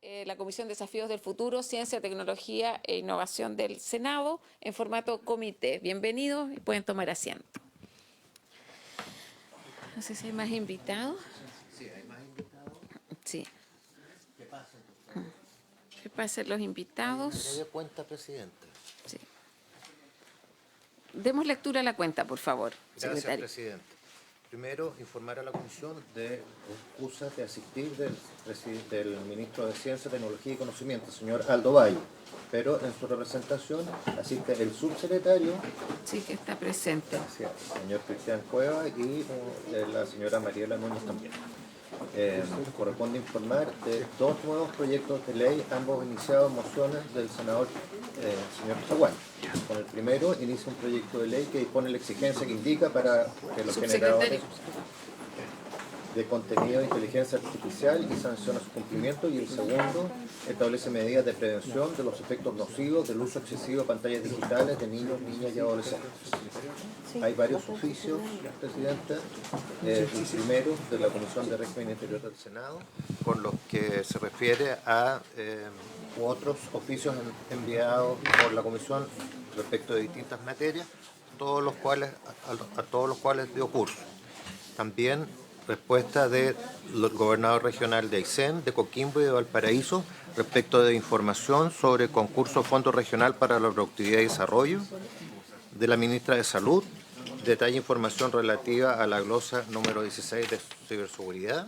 la Comisión de Desafíos del Futuro, Ciencia, Tecnología e Innovación del Senado en formato comité. Bienvenidos y pueden tomar asiento. No sé si hay más invitados. Sí, hay más invitados. Sí. ¿Qué pasa entonces? ¿Qué pasen los invitados? Me dé cuenta, presidente. Sí. Demos lectura a la cuenta, por favor, Gracias, secretario. presidente. Primero, informar a la comisión de excusas de asistir del ministro de Ciencia, Tecnología y Conocimiento, señor Aldo Valle. Pero en su representación asiste el subsecretario, Sí, que está presente. el señor Cristian Cueva, y la señora Mariela Núñez también. Corresponde informar de dos nuevos proyectos de ley, ambos iniciados mociones del senador señor Zaguán. Con el primero inicia un proyecto de ley que dispone la exigencia que indica para que los generadores de contenido de inteligencia artificial y sanciona su cumplimiento, y el segundo establece medidas de prevención de los efectos nocivos del uso excesivo de pantallas digitales de niños, niñas y adolescentes. Hay varios oficios, Presidenta. El primero de la Comisión de Régimen Interior del Senado, con los que se refiere a otros oficios enviados por la Comisión respecto de distintas materias, a todos los cuales dio curso. También respuesta del gobernador regional de Aysén, de Coquimbo y de Valparaíso respecto de información sobre concurso Fondo Regional para la Productividad y Desarrollo, de la ministra de Salud, detalla información relativa a la glosa número 16 de ciberseguridad,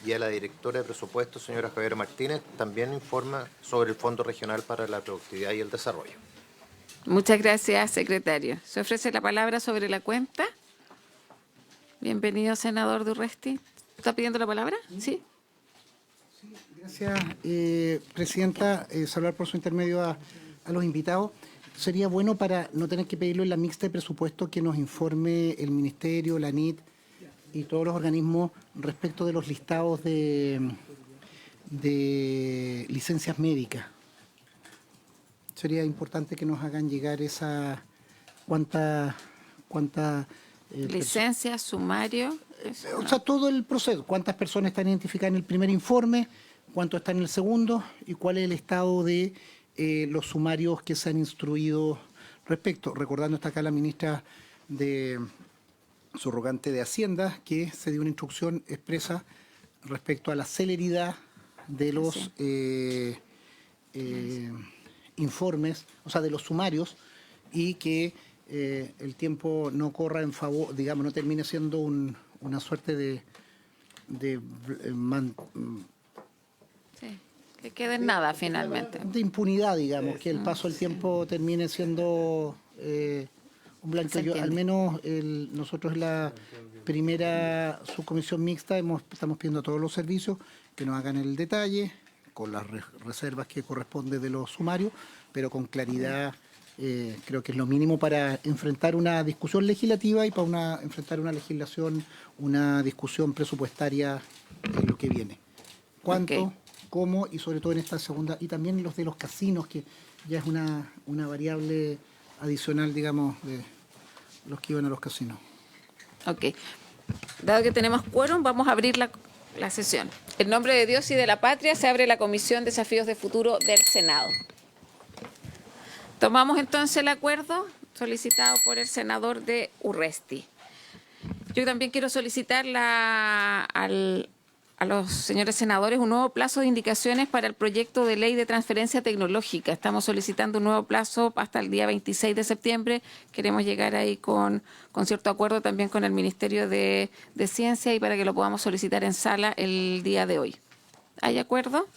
y a la directora de presupuesto, señora Javiera Martínez, también informa sobre el Fondo Regional para la Productividad y el Desarrollo. Muchas gracias, secretario. ¿Se ofrece la palabra sobre la cuenta? Bienvenido, senador Durresti. ¿Está pidiendo la palabra? Sí. Gracias, presidenta. Saludar por su intermedio a los invitados. Sería bueno, para no tener que pedirlo en la mixta de presupuesto, que nos informe el Ministerio, la NIT y todos los organismos respecto de los listados de licencias médicas. Sería importante que nos hagan llegar esa cuánta Licencia, sumario. O sea, todo el proceso. ¿Cuántas personas están identificadas en el primer informe? ¿Cuánto están en el segundo? ¿Y cuál es el estado de los sumarios que se han instruido respecto? Recordando, está acá la ministra subrogante de Hacienda, que se dio una instrucción expresa respecto a la celeridad de los informes, o sea, de los sumarios, y que el tiempo no corra en favor, digamos, no termine siendo una suerte de Que quede en nada finalmente. de impunidad, digamos, que el paso del tiempo termine siendo un blanco. Al menos nosotros en la primera subcomisión mixta estamos pidiendo a todos los servicios que nos hagan el detalle, con las reservas que corresponde de los sumarios, pero con claridad. Creo que es lo mínimo para enfrentar una discusión legislativa y para enfrentar una legislación, una discusión presupuestaria en lo que viene. ¿Cuánto? ¿Cómo? Y sobre todo en esta segunda, y también los de los casinos, que ya es una variable adicional, digamos, de los que iban a los casinos. Ok. Dado que tenemos quórum, vamos a abrir la sesión. En nombre de Dios y de la patria se abre la Comisión de Desafíos de Futuro del Senado. Tomamos entonces el acuerdo solicitado por el senador de Urresti. Yo también quiero solicitar a los señores senadores un nuevo plazo de indicaciones para el proyecto de ley de transferencia tecnológica. Estamos solicitando un nuevo plazo hasta el día 26 de septiembre. Queremos llegar ahí con cierto acuerdo también con el Ministerio de Ciencia, y para que lo podamos solicitar en sala el día de hoy. ¿Hay acuerdo?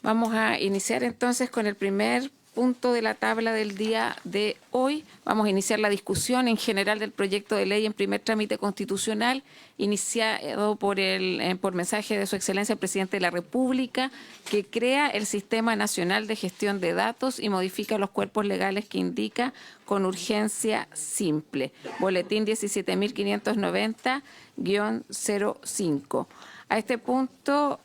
Vamos a iniciar entonces con el primer punto de la tabla del día de hoy. Vamos a iniciar la discusión en general del proyecto de ley en primer trámite constitucional, iniciado por mensaje de Su Excelencia el Presidente de la República, que crea el Sistema Nacional de Gestión de Datos y modifica los cuerpos legales que indica con urgencia simple. Boletín 17.590-05. A este punto,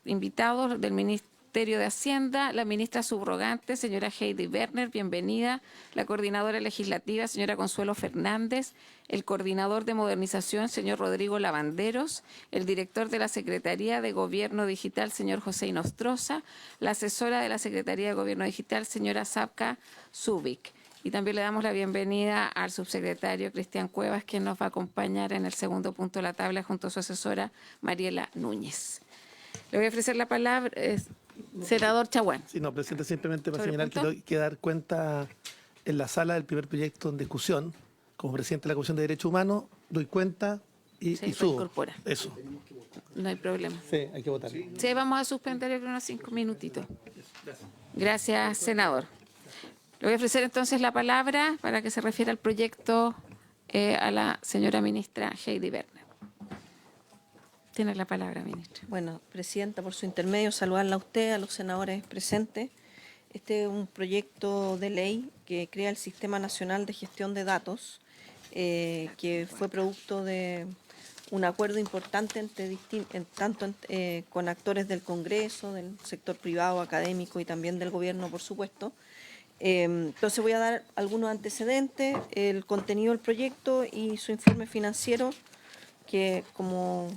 invitados del Ministerio Ministerio de Hacienda, la ministra subrogante, señora Heidi Berner, bienvenida, la coordinadora legislativa, señora Consuelo Fernández, el coordinador de modernización, señor Rodrigo Lavanderos, el director de la Secretaría de Gobierno Digital, señor José Inostroza, la asesora de la Secretaría de Gobierno Digital, señora Sapka Zubik. Y también le damos la bienvenida al subsecretario Cristian Cuevas, quien nos va a acompañar en el segundo punto de la tabla junto a su asesora Mariela Núñez. Le voy a ofrecer la palabra, senador Chaguán. Sí, no, presidente, simplemente para ¿Sobre señalar que punto? tengo que dar cuenta en la sala del primer proyecto en discusión. Como presidente de la Comisión de Derechos Humanos, doy cuenta y Se subo. incorpora. Eso. No hay problema. Sí, hay que votar. Sí, vamos a suspender unos 5 minutitos. Gracias, senador. Le voy a ofrecer entonces la palabra para que se refiera al proyecto a la señora ministra Heidi Berner. Tiene la palabra, ministra. Bueno, presidenta, por su intermedio, saludarla a usted, a los senadores presentes. Este es un proyecto de ley que crea el Sistema Nacional de Gestión de Datos, que fue producto de un acuerdo importante con actores del Congreso, del sector privado, académico y también del gobierno, por supuesto. Entonces voy a dar algunos antecedentes, el contenido del proyecto y su informe financiero, que como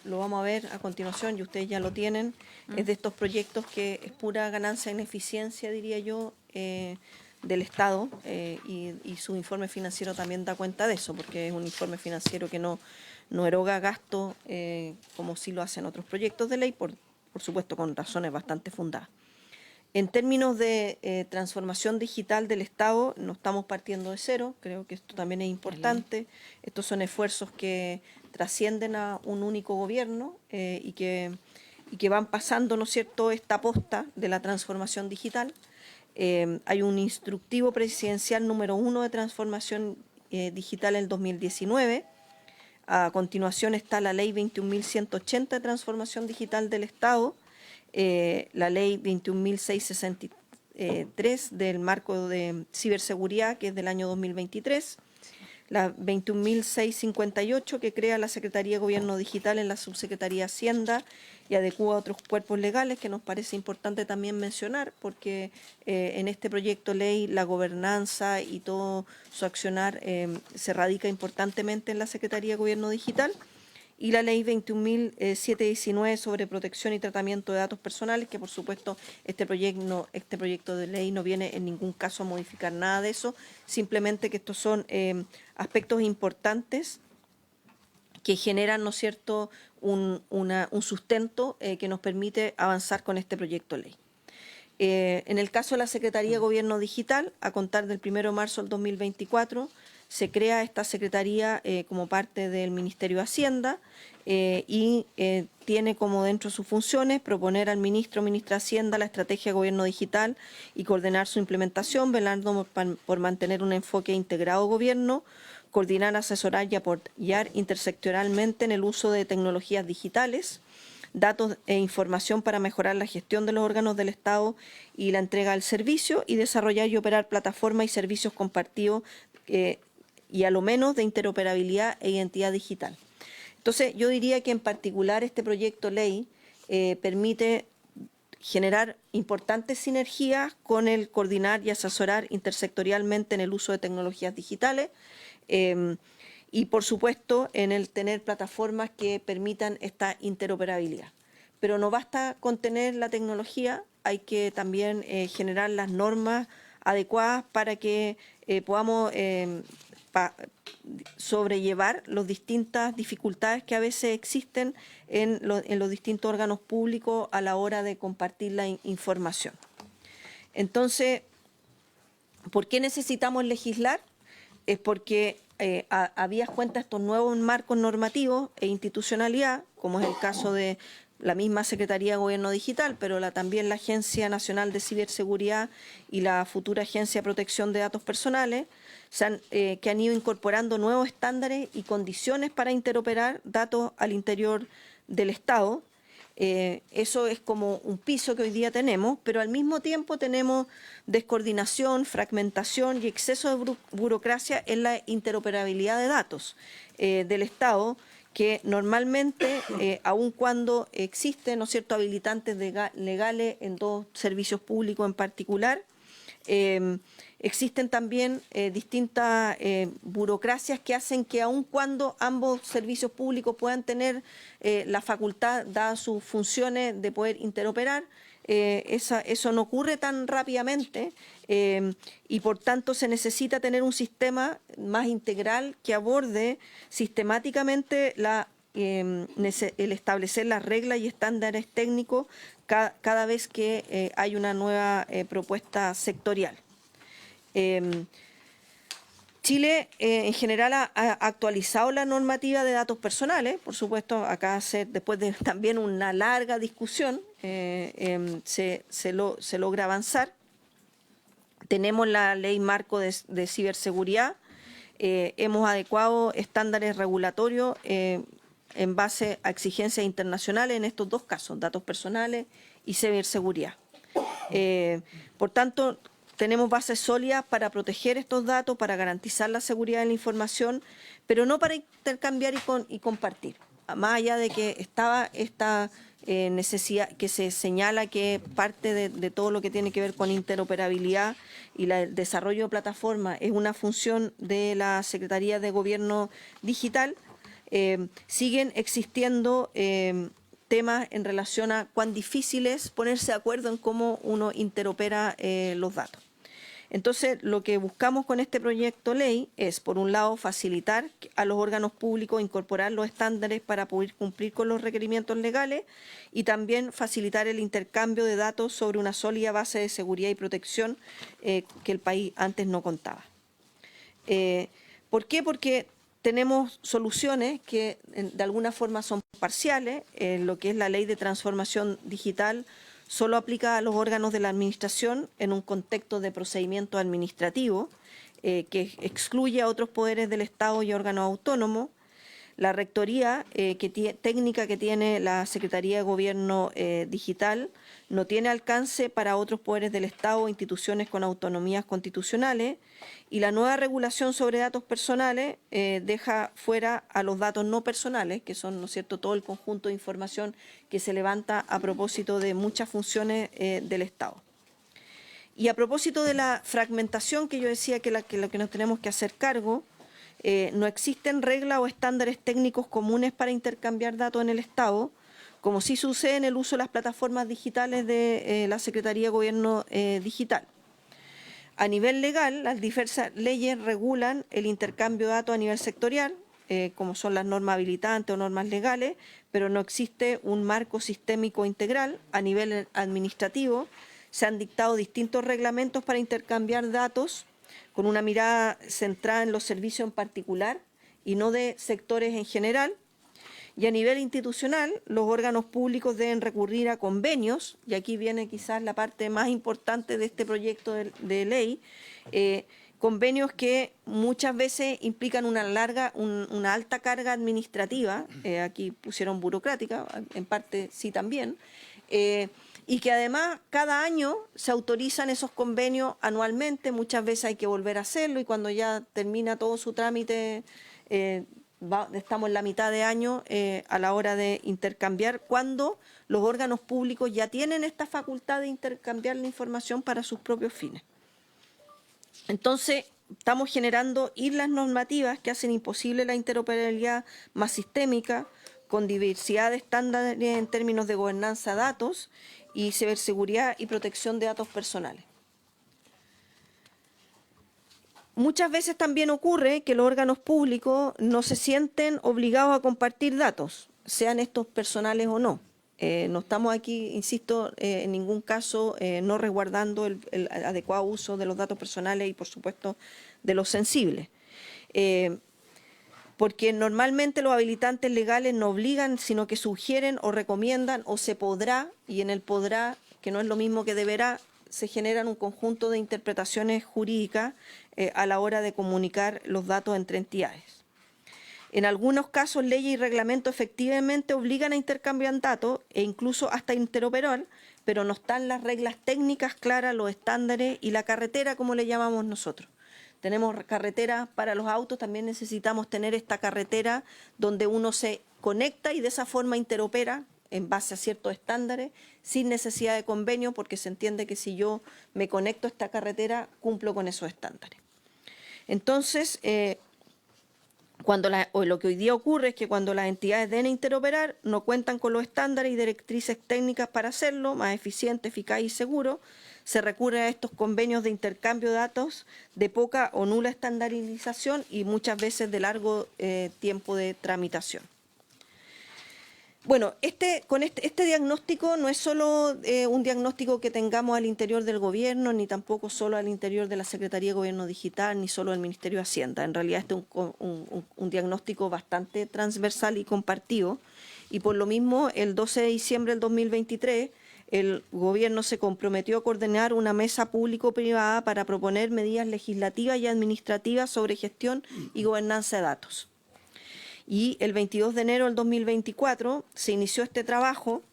lo vamos a ver a continuación y ustedes ya lo tienen, es de estos proyectos que es pura ganancia en eficiencia, diría yo, del Estado, y su informe financiero también da cuenta de eso, porque es un informe financiero que no eroga gasto como sí lo hacen otros proyectos de ley, por supuesto con razones bastante fundadas. En términos de transformación digital del Estado, no estamos partiendo de cero, creo que esto también es importante. Estos son esfuerzos que trascienden a un único gobierno y que van pasando, ¿no es cierto?, esta posta de la transformación digital. Hay un instructivo presidencial número 1 de transformación digital en el 2019. A continuación está la ley 21.180 de transformación digital del Estado, la ley 21.663 del marco de ciberseguridad, que es del año 2023, la 21.658 que crea la Secretaría de Gobierno Digital en la Subsecretaría de Hacienda y adecúa a otros cuerpos legales, que nos parece importante también mencionar, porque en este proyecto de ley la gobernanza y todo su accionar se radica importantemente en la Secretaría de Gobierno Digital, y la ley 21.719 sobre protección y tratamiento de datos personales, que por supuesto este proyecto de ley no viene en ningún caso a modificar nada de eso, simplemente que estos son aspectos importantes que generan, ¿no es cierto?, un sustento que nos permite avanzar con este proyecto de ley. En el caso de la Secretaría de Gobierno Digital, a contar del 1 de marzo del 2024, se crea esta Secretaría como parte del Ministerio de Hacienda y tiene como dentro de sus funciones proponer al ministro o ministra de Hacienda la estrategia de gobierno digital y coordinar su implementación, velando por mantener un enfoque integrado de gobierno, coordinar, asesorar y apoyar intersectorialmente en el uso de tecnologías digitales, datos e información para mejorar la gestión de los órganos del Estado y la entrega del servicio, y desarrollar y operar plataformas y servicios compartidos y a lo menos de interoperabilidad e identidad digital. Entonces, yo diría que en particular este proyecto de ley permite generar importantes sinergias con el coordinar y asesorar intersectorialmente en el uso de tecnologías digitales y, por supuesto, en el tener plataformas que permitan esta interoperabilidad. Pero no basta con tener la tecnología, hay que también generar las normas adecuadas para que podamos sobrellevar las distintas dificultades que a veces existen en los distintos órganos públicos a la hora de compartir la información. Entonces, ¿por qué necesitamos legislar? Es porque había cuenta estos nuevos marcos normativos e institucionalidad, como es el caso de la misma Secretaría de Gobierno Digital, pero también la Agencia Nacional de Ciberseguridad y la futura Agencia de Protección de Datos Personales, que han ido incorporando nuevos estándares y condiciones para interoperar datos al interior del Estado. Eso es como un piso que hoy día tenemos, pero al mismo tiempo tenemos descoordinación, fragmentación y exceso de burocracia en la interoperabilidad de datos del Estado, que normalmente, aun cuando existen, ¿no es cierto?, habilitantes legales en dos servicios públicos en particular, existen también distintas burocracias que hacen que aun cuando ambos servicios públicos puedan tener la facultad, dadas sus funciones, de poder interoperar, eso no ocurre tan rápidamente y por tanto se necesita tener un sistema más integral que aborde sistemáticamente el establecer las reglas y estándares técnicos cada vez que hay una nueva propuesta sectorial. Chile en general ha actualizado la normativa de datos personales, por supuesto, acá después de también una larga discusión se logra avanzar. Tenemos la ley marco de ciberseguridad, hemos adecuado estándares regulatorios en base a exigencias internacionales en estos dos casos, datos personales y ciberseguridad. Por tanto, tenemos bases sólidas para proteger estos datos, para garantizar la seguridad de la información, pero no para intercambiar y compartir. Más allá de que estaba esta necesidad que se señala que parte de todo lo que tiene que ver con interoperabilidad y el desarrollo de plataformas es una función de la Secretaría de Gobierno Digital, siguen existiendo temas en relación a cuán difícil es ponerse de acuerdo en cómo uno interopera los datos. Entonces, lo que buscamos con este proyecto de ley es, por un lado, facilitar a los órganos públicos incorporar los estándares para poder cumplir con los requerimientos legales y también facilitar el intercambio de datos sobre una sólida base de seguridad y protección que el país antes no contaba. ¿Por qué? Porque tenemos soluciones que de alguna forma son parciales. Lo que es la Ley de Transformación Digital solo aplica a los órganos de la administración en un contexto de procedimiento administrativo que excluye a otros poderes del Estado y órganos autónomos. La rectoría técnica que tiene la Secretaría de Gobierno Digital no tiene alcance para otros poderes del Estado o instituciones con autonomías constitucionales, y la nueva regulación sobre datos personales deja fuera a los datos no personales, que son, ¿no es cierto?, todo el conjunto de información que se levanta a propósito de muchas funciones del Estado. Y a propósito de la fragmentación que yo decía que lo que nos tenemos que hacer cargo, no existen reglas o estándares técnicos comunes para intercambiar datos en el Estado, como sí sucede en el uso de las plataformas digitales de la Secretaría de Gobierno Digital. A nivel legal, las diversas leyes regulan el intercambio de datos a nivel sectorial, como son las normas habilitantes o normas legales, pero no existe un marco sistémico integral. A nivel administrativo, se han dictado distintos reglamentos para intercambiar datos con una mirada centrada en los servicios en particular y no de sectores en general. Y a nivel institucional, los órganos públicos deben recurrir a convenios, y aquí viene quizás la parte más importante de este proyecto de ley, convenios que muchas veces implican una alta carga administrativa, aquí pusieron burocrática, en parte sí también, y que además cada año se autorizan esos convenios anualmente, muchas veces hay que volver a hacerlo, y cuando ya termina todo su trámite, estamos en la mitad de año a la hora de intercambiar, cuando los órganos públicos ya tienen esta facultad de intercambiar la información para sus propios fines. Entonces, estamos generando islas normativas que hacen imposible la interoperabilidad más sistémica, con diversidad de estándares en términos de gobernanza de datos y ciberseguridad y protección de datos personales. Muchas veces también ocurre que los órganos públicos no se sienten obligados a compartir datos, sean estos personales o no. No estamos aquí, insisto, en ningún caso no resguardando el adecuado uso de los datos personales y, por supuesto, de los sensibles. Porque normalmente los habilitantes legales no obligan, sino que sugieren o recomiendan o se podrá, y en el podrá, que no es lo mismo que deberá, se generan un conjunto de interpretaciones jurídicas a la hora de comunicar los datos entre entidades. En algunos casos, leyes y reglamentos efectivamente obligan a intercambiar datos e incluso hasta interoperar, pero no están las reglas técnicas claras, los estándares y la carretera, como le llamamos nosotros. tenemos carreteras para los autos, también necesitamos tener esta carretera donde uno se conecta y de esa forma interopera en base a ciertos estándares, sin necesidad de convenio, porque se entiende que si yo me conecto a esta carretera, cumplo con esos estándares. Entonces, lo que hoy día ocurre es que cuando las entidades deben interoperar, no cuentan con los estándares y directrices técnicas para hacerlo, más eficiente, eficaz y seguro, se recurre a estos convenios de intercambio de datos de poca o nula estandarización y muchas veces de largo tiempo de tramitación. Bueno, este diagnóstico no es solo un diagnóstico que tengamos al interior del gobierno, ni tampoco solo al interior de la Secretaría de Gobierno Digital, ni solo del Ministerio de Hacienda. En realidad este es un diagnóstico bastante transversal y compartido. Y por lo mismo, el 12 de diciembre del 2023, el gobierno se comprometió a coordinar una mesa público-privada para proponer medidas legislativas y administrativas sobre gestión y gobernanza de datos. Y el 22 de enero del 2024 se inició este trabajo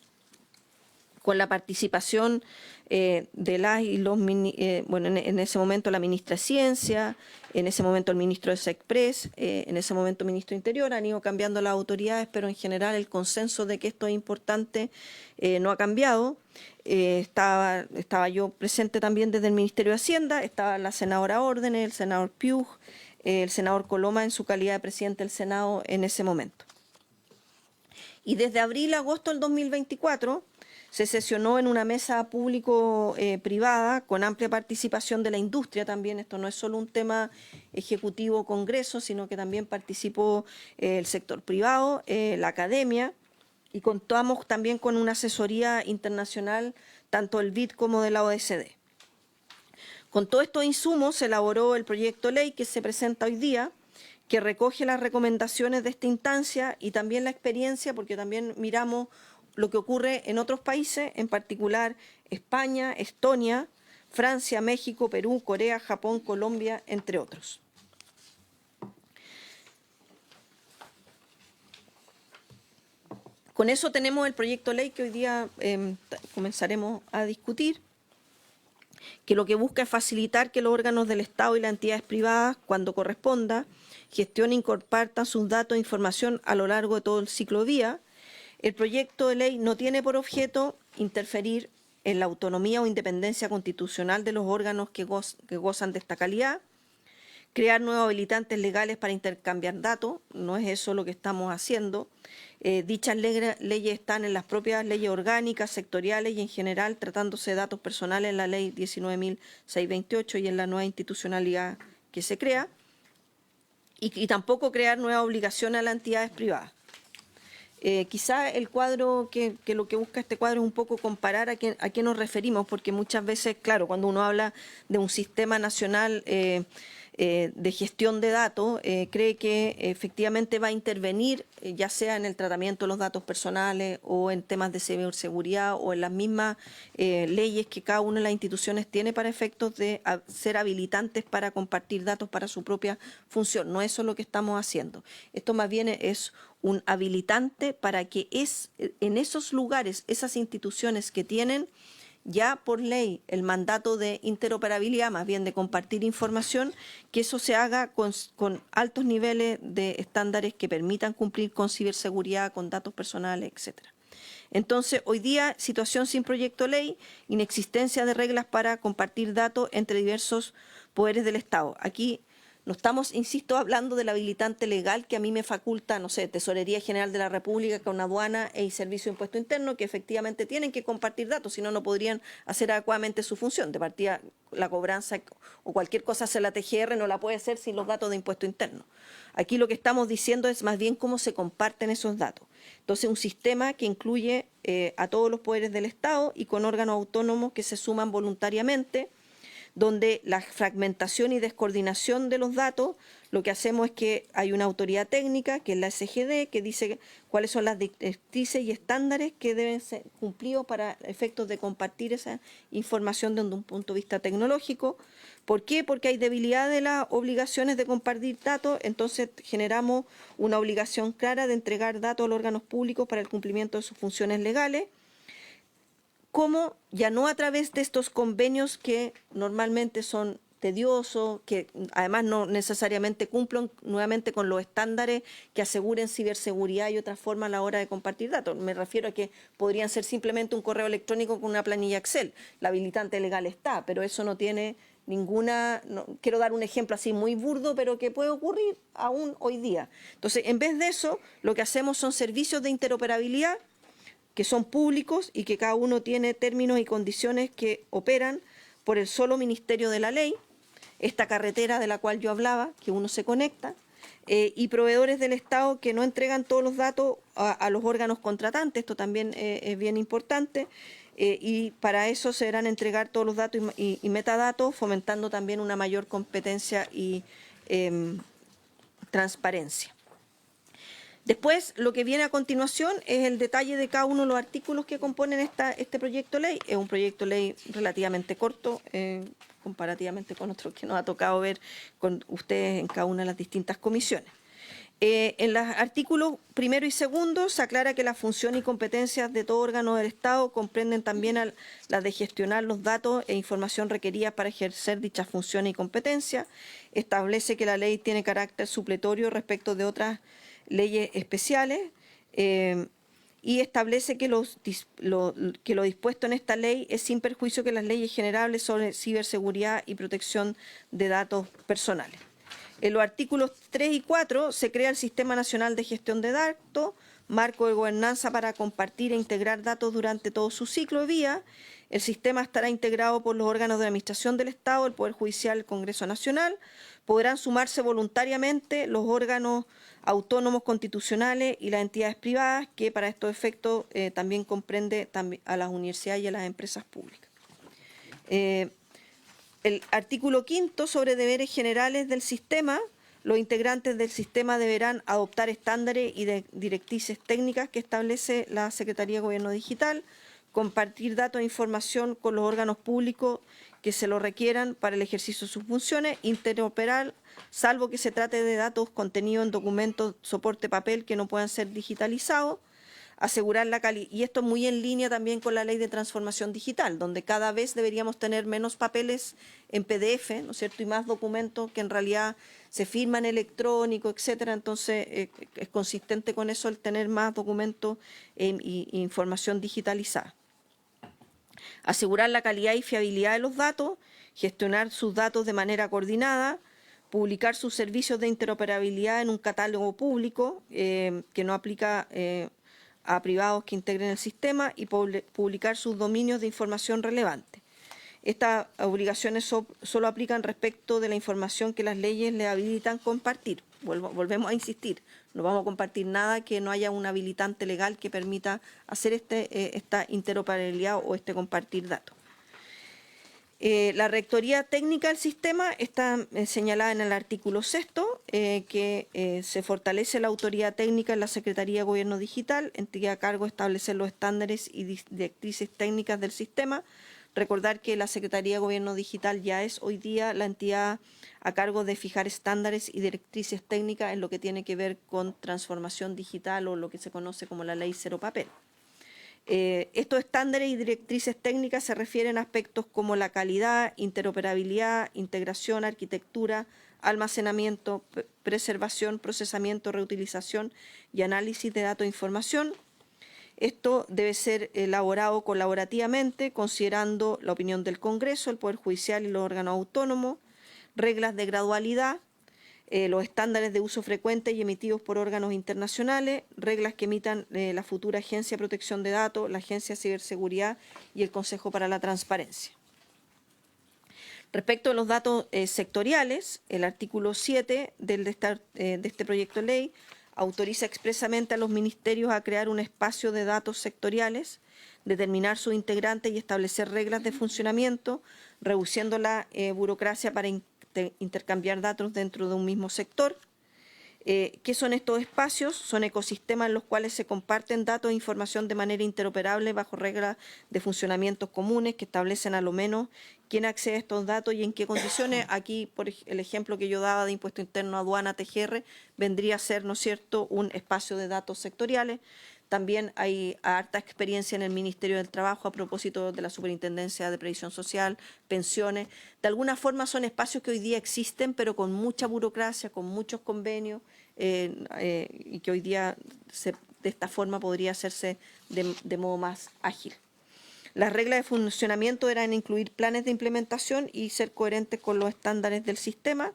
con la participación de las y los, en ese momento la ministra de Ciencia, en ese momento el ministro de SECPRES, en ese momento el ministro de Interior, han ido cambiando las autoridades, pero en general el consenso de que esto es importante no ha cambiado. Estaba yo presente también desde el Ministerio de Hacienda, estaba la senadora Órdenes, el senador Piug, el senador Coloma en su calidad de presidente del Senado en ese momento. Y desde abril a agosto del 2024 se sesionó en una mesa público-privada con amplia participación de la industria también. Esto no es solo un tema ejecutivo-congreso, sino que también participó el sector privado, la academia, y contamos también con una asesoría internacional, tanto del BID como de la OECD. Con todos estos insumos se elaboró el proyecto de ley que se presenta hoy día, que recoge las recomendaciones de esta instancia y también la experiencia, porque también miramos lo que ocurre en otros países, en particular España, Estonia, Francia, México, Perú, Corea, Japón, Colombia, entre otros. Con eso tenemos el proyecto de ley que hoy día comenzaremos a discutir, que lo que busca es facilitar que los órganos del Estado y las entidades privadas, cuando corresponda, gestionen y compartan sus datos e información a lo largo de todo el ciclo de vida. El proyecto de ley no tiene por objeto interferir en la autonomía o independencia constitucional de los órganos que gozan de esta calidad, crear nuevos habilitantes legales para intercambiar datos, no es eso lo que estamos haciendo. Dichas leyes están en las propias leyes orgánicas, sectoriales y en general tratándose de datos personales en la ley 19.628 y en la nueva institucionalidad que se crea, y tampoco crear nuevas obligaciones a las entidades privadas. Quizá el cuadro, que lo que busca este cuadro es un poco comparar a qué nos referimos, porque muchas veces, claro, cuando uno habla de un sistema nacional de gestión de datos, cree que efectivamente va a intervenir, ya sea en el tratamiento de los datos personales o en temas de ciberseguridad o en las mismas leyes que cada una de las instituciones tiene para efectos de ser habilitantes para compartir datos para su propia función. No eso es lo que estamos haciendo. Esto más bien es un habilitante para que en esos lugares, esas instituciones que tienen ya por ley el mandato de interoperabilidad, más bien de compartir información, que eso se haga con altos niveles de estándares que permitan cumplir con ciberseguridad, con datos personales, etcétera. Entonces, hoy día, situación sin proyecto de ley, inexistencia de reglas para compartir datos entre diversos poderes del Estado. Aquí no estamos, insisto, hablando del habilitante legal que a mí me faculta, no sé, Tesorería General de la República con aduana y Servicio de Impuesto Interno, que efectivamente tienen que compartir datos, si no, no podrían hacer adecuadamente su función. De partida, la cobranza o cualquier cosa hacia la TGR no la puede hacer sin los datos de Impuesto Interno. Aquí lo que estamos diciendo es más bien cómo se comparten esos datos. Entonces, un sistema que incluye a todos los poderes del Estado y con órganos autónomos que se suman voluntariamente, donde la fragmentación y descoordinación de los datos, lo que hacemos es que hay una autoridad técnica, que es la SGD, que dice cuáles son las directrices y estándares que deben ser cumplidos para efectos de compartir esa información desde un punto de vista tecnológico. ¿Por qué? Porque hay debilidad de las obligaciones de compartir datos, entonces generamos una obligación clara de entregar datos a los órganos públicos para el cumplimiento de sus funciones legales, como ya no a través de estos convenios que normalmente son tediosos, que además no necesariamente cumplen nuevamente con los estándares que aseguren ciberseguridad y otras formas a la hora de compartir datos. Me refiero a que podrían ser simplemente un correo electrónico con una planilla Excel. La habilitante legal está, pero eso no tiene ninguna... quiero dar un ejemplo así muy burdo, pero que puede ocurrir aún hoy día. Entonces, en vez de eso, lo que hacemos son servicios de interoperabilidad que son públicos y que cada uno tiene términos y condiciones que operan por el solo Ministerio de la Ley, esta carretera de la cual yo hablaba, que uno se conecta, y proveedores del Estado que no entregan todos los datos a los órganos contratantes. Esto también es bien importante, y para eso se deberán entregar todos los datos y metadatos, fomentando también una mayor competencia y transparencia. Después, lo que viene a continuación es el detalle de cada uno de los artículos que componen este proyecto de ley. Es un proyecto de ley relativamente corto, comparativamente con otros que nos ha tocado ver con ustedes en cada una de las distintas comisiones. En los artículos primero y segundo se aclara que las funciones y competencias de todo órgano del Estado comprenden también las de gestionar los datos e información requeridas para ejercer dichas funciones y competencias. Establece que la ley tiene carácter supletorio respecto de otras leyes especiales, y establece que lo dispuesto en esta ley es sin perjuicio que las leyes generales sobre ciberseguridad y protección de datos personales. En los artículos 3 y 4 se crea el Sistema Nacional de Gestión de Datos, marco de gobernanza para compartir e integrar datos durante todo su ciclo de vida. El sistema estará integrado por los órganos de administración del Estado, el Poder Judicial, el Congreso Nacional. Podrán sumarse voluntariamente los órganos autónomos constitucionales y las entidades privadas, que para estos efectos también comprende a las universidades y a las empresas públicas. El artículo 5 sobre deberes generales del sistema. Los integrantes del sistema deberán adoptar estándares y directrices técnicas que establece la Secretaría de Gobierno Digital, compartir datos e información con los órganos públicos que se lo requieran para el ejercicio de sus funciones, interoperar, salvo que se trate de datos contenidos en documentos soporte papel que no puedan ser digitalizados, asegurar la calidad, y esto muy en línea también con la ley de transformación digital, donde cada vez deberíamos tener menos papeles en PDF, ¿no es cierto?, y más documentos que en realidad se firman electrónico, etcétera. Entonces es consistente con eso el tener más documentos e información digitalizada. Asegurar la calidad y fiabilidad de los datos, gestionar sus datos de manera coordinada, publicar sus servicios de interoperabilidad en un catálogo público que no aplica a privados que integren el sistema, y publicar sus dominios de información relevante. Estas obligaciones solo aplican respecto de la información que las leyes le habilitan compartir. Volvemos a insistir, no vamos a compartir nada que no haya un habilitante legal que permita hacer esta interoperabilidad o este compartir datos. La rectoría técnica del sistema está señalada en el artículo 6, que se fortalece la autoridad técnica en la Secretaría de Gobierno Digital, entidad a cargo de establecer los estándares y directrices técnicas del sistema. Recordar que la Secretaría de Gobierno Digital ya es hoy día la entidad a cargo de fijar estándares y directrices técnicas en lo que tiene que ver con transformación digital, o lo que se conoce como la Ley Cero Papel. Estos estándares y directrices técnicas se refieren a aspectos como la calidad, interoperabilidad, integración, arquitectura, almacenamiento, preservación, procesamiento, reutilización y análisis de datos e información. Esto debe ser elaborado colaborativamente, considerando la opinión del Congreso, el Poder Judicial y los órganos autónomos, reglas de gradualidad, los estándares de uso frecuente y emitidos por órganos internacionales, reglas que emitan la futura Agencia de Protección de Datos, la Agencia de Ciberseguridad y el Consejo para la Transparencia. Respecto a los datos sectoriales, el artículo 7 de este proyecto de ley autoriza expresamente a los ministerios a crear un espacio de datos sectoriales, determinar sus integrantes y establecer reglas de funcionamiento, reduciendo la burocracia para intercambiar datos dentro de un mismo sector. ¿Qué son estos espacios? Son ecosistemas en los cuales se comparten datos e información de manera interoperable bajo reglas de funcionamiento comunes que establecen a lo menos quién accede a estos datos y en qué condiciones. Aquí, por el ejemplo que yo daba de impuesto interno, aduana, TGR, vendría a ser, ¿no es cierto?, un espacio de datos sectoriales. También hay harta experiencia en el Ministerio del Trabajo a propósito de la Superintendencia de Previsión Social, pensiones. De alguna forma son espacios que hoy día existen, pero con mucha burocracia, con muchos convenios, y que hoy día de esta forma podría hacerse de modo más ágil. Las reglas de funcionamiento eran incluir planes de implementación y ser coherentes con los estándares del sistema.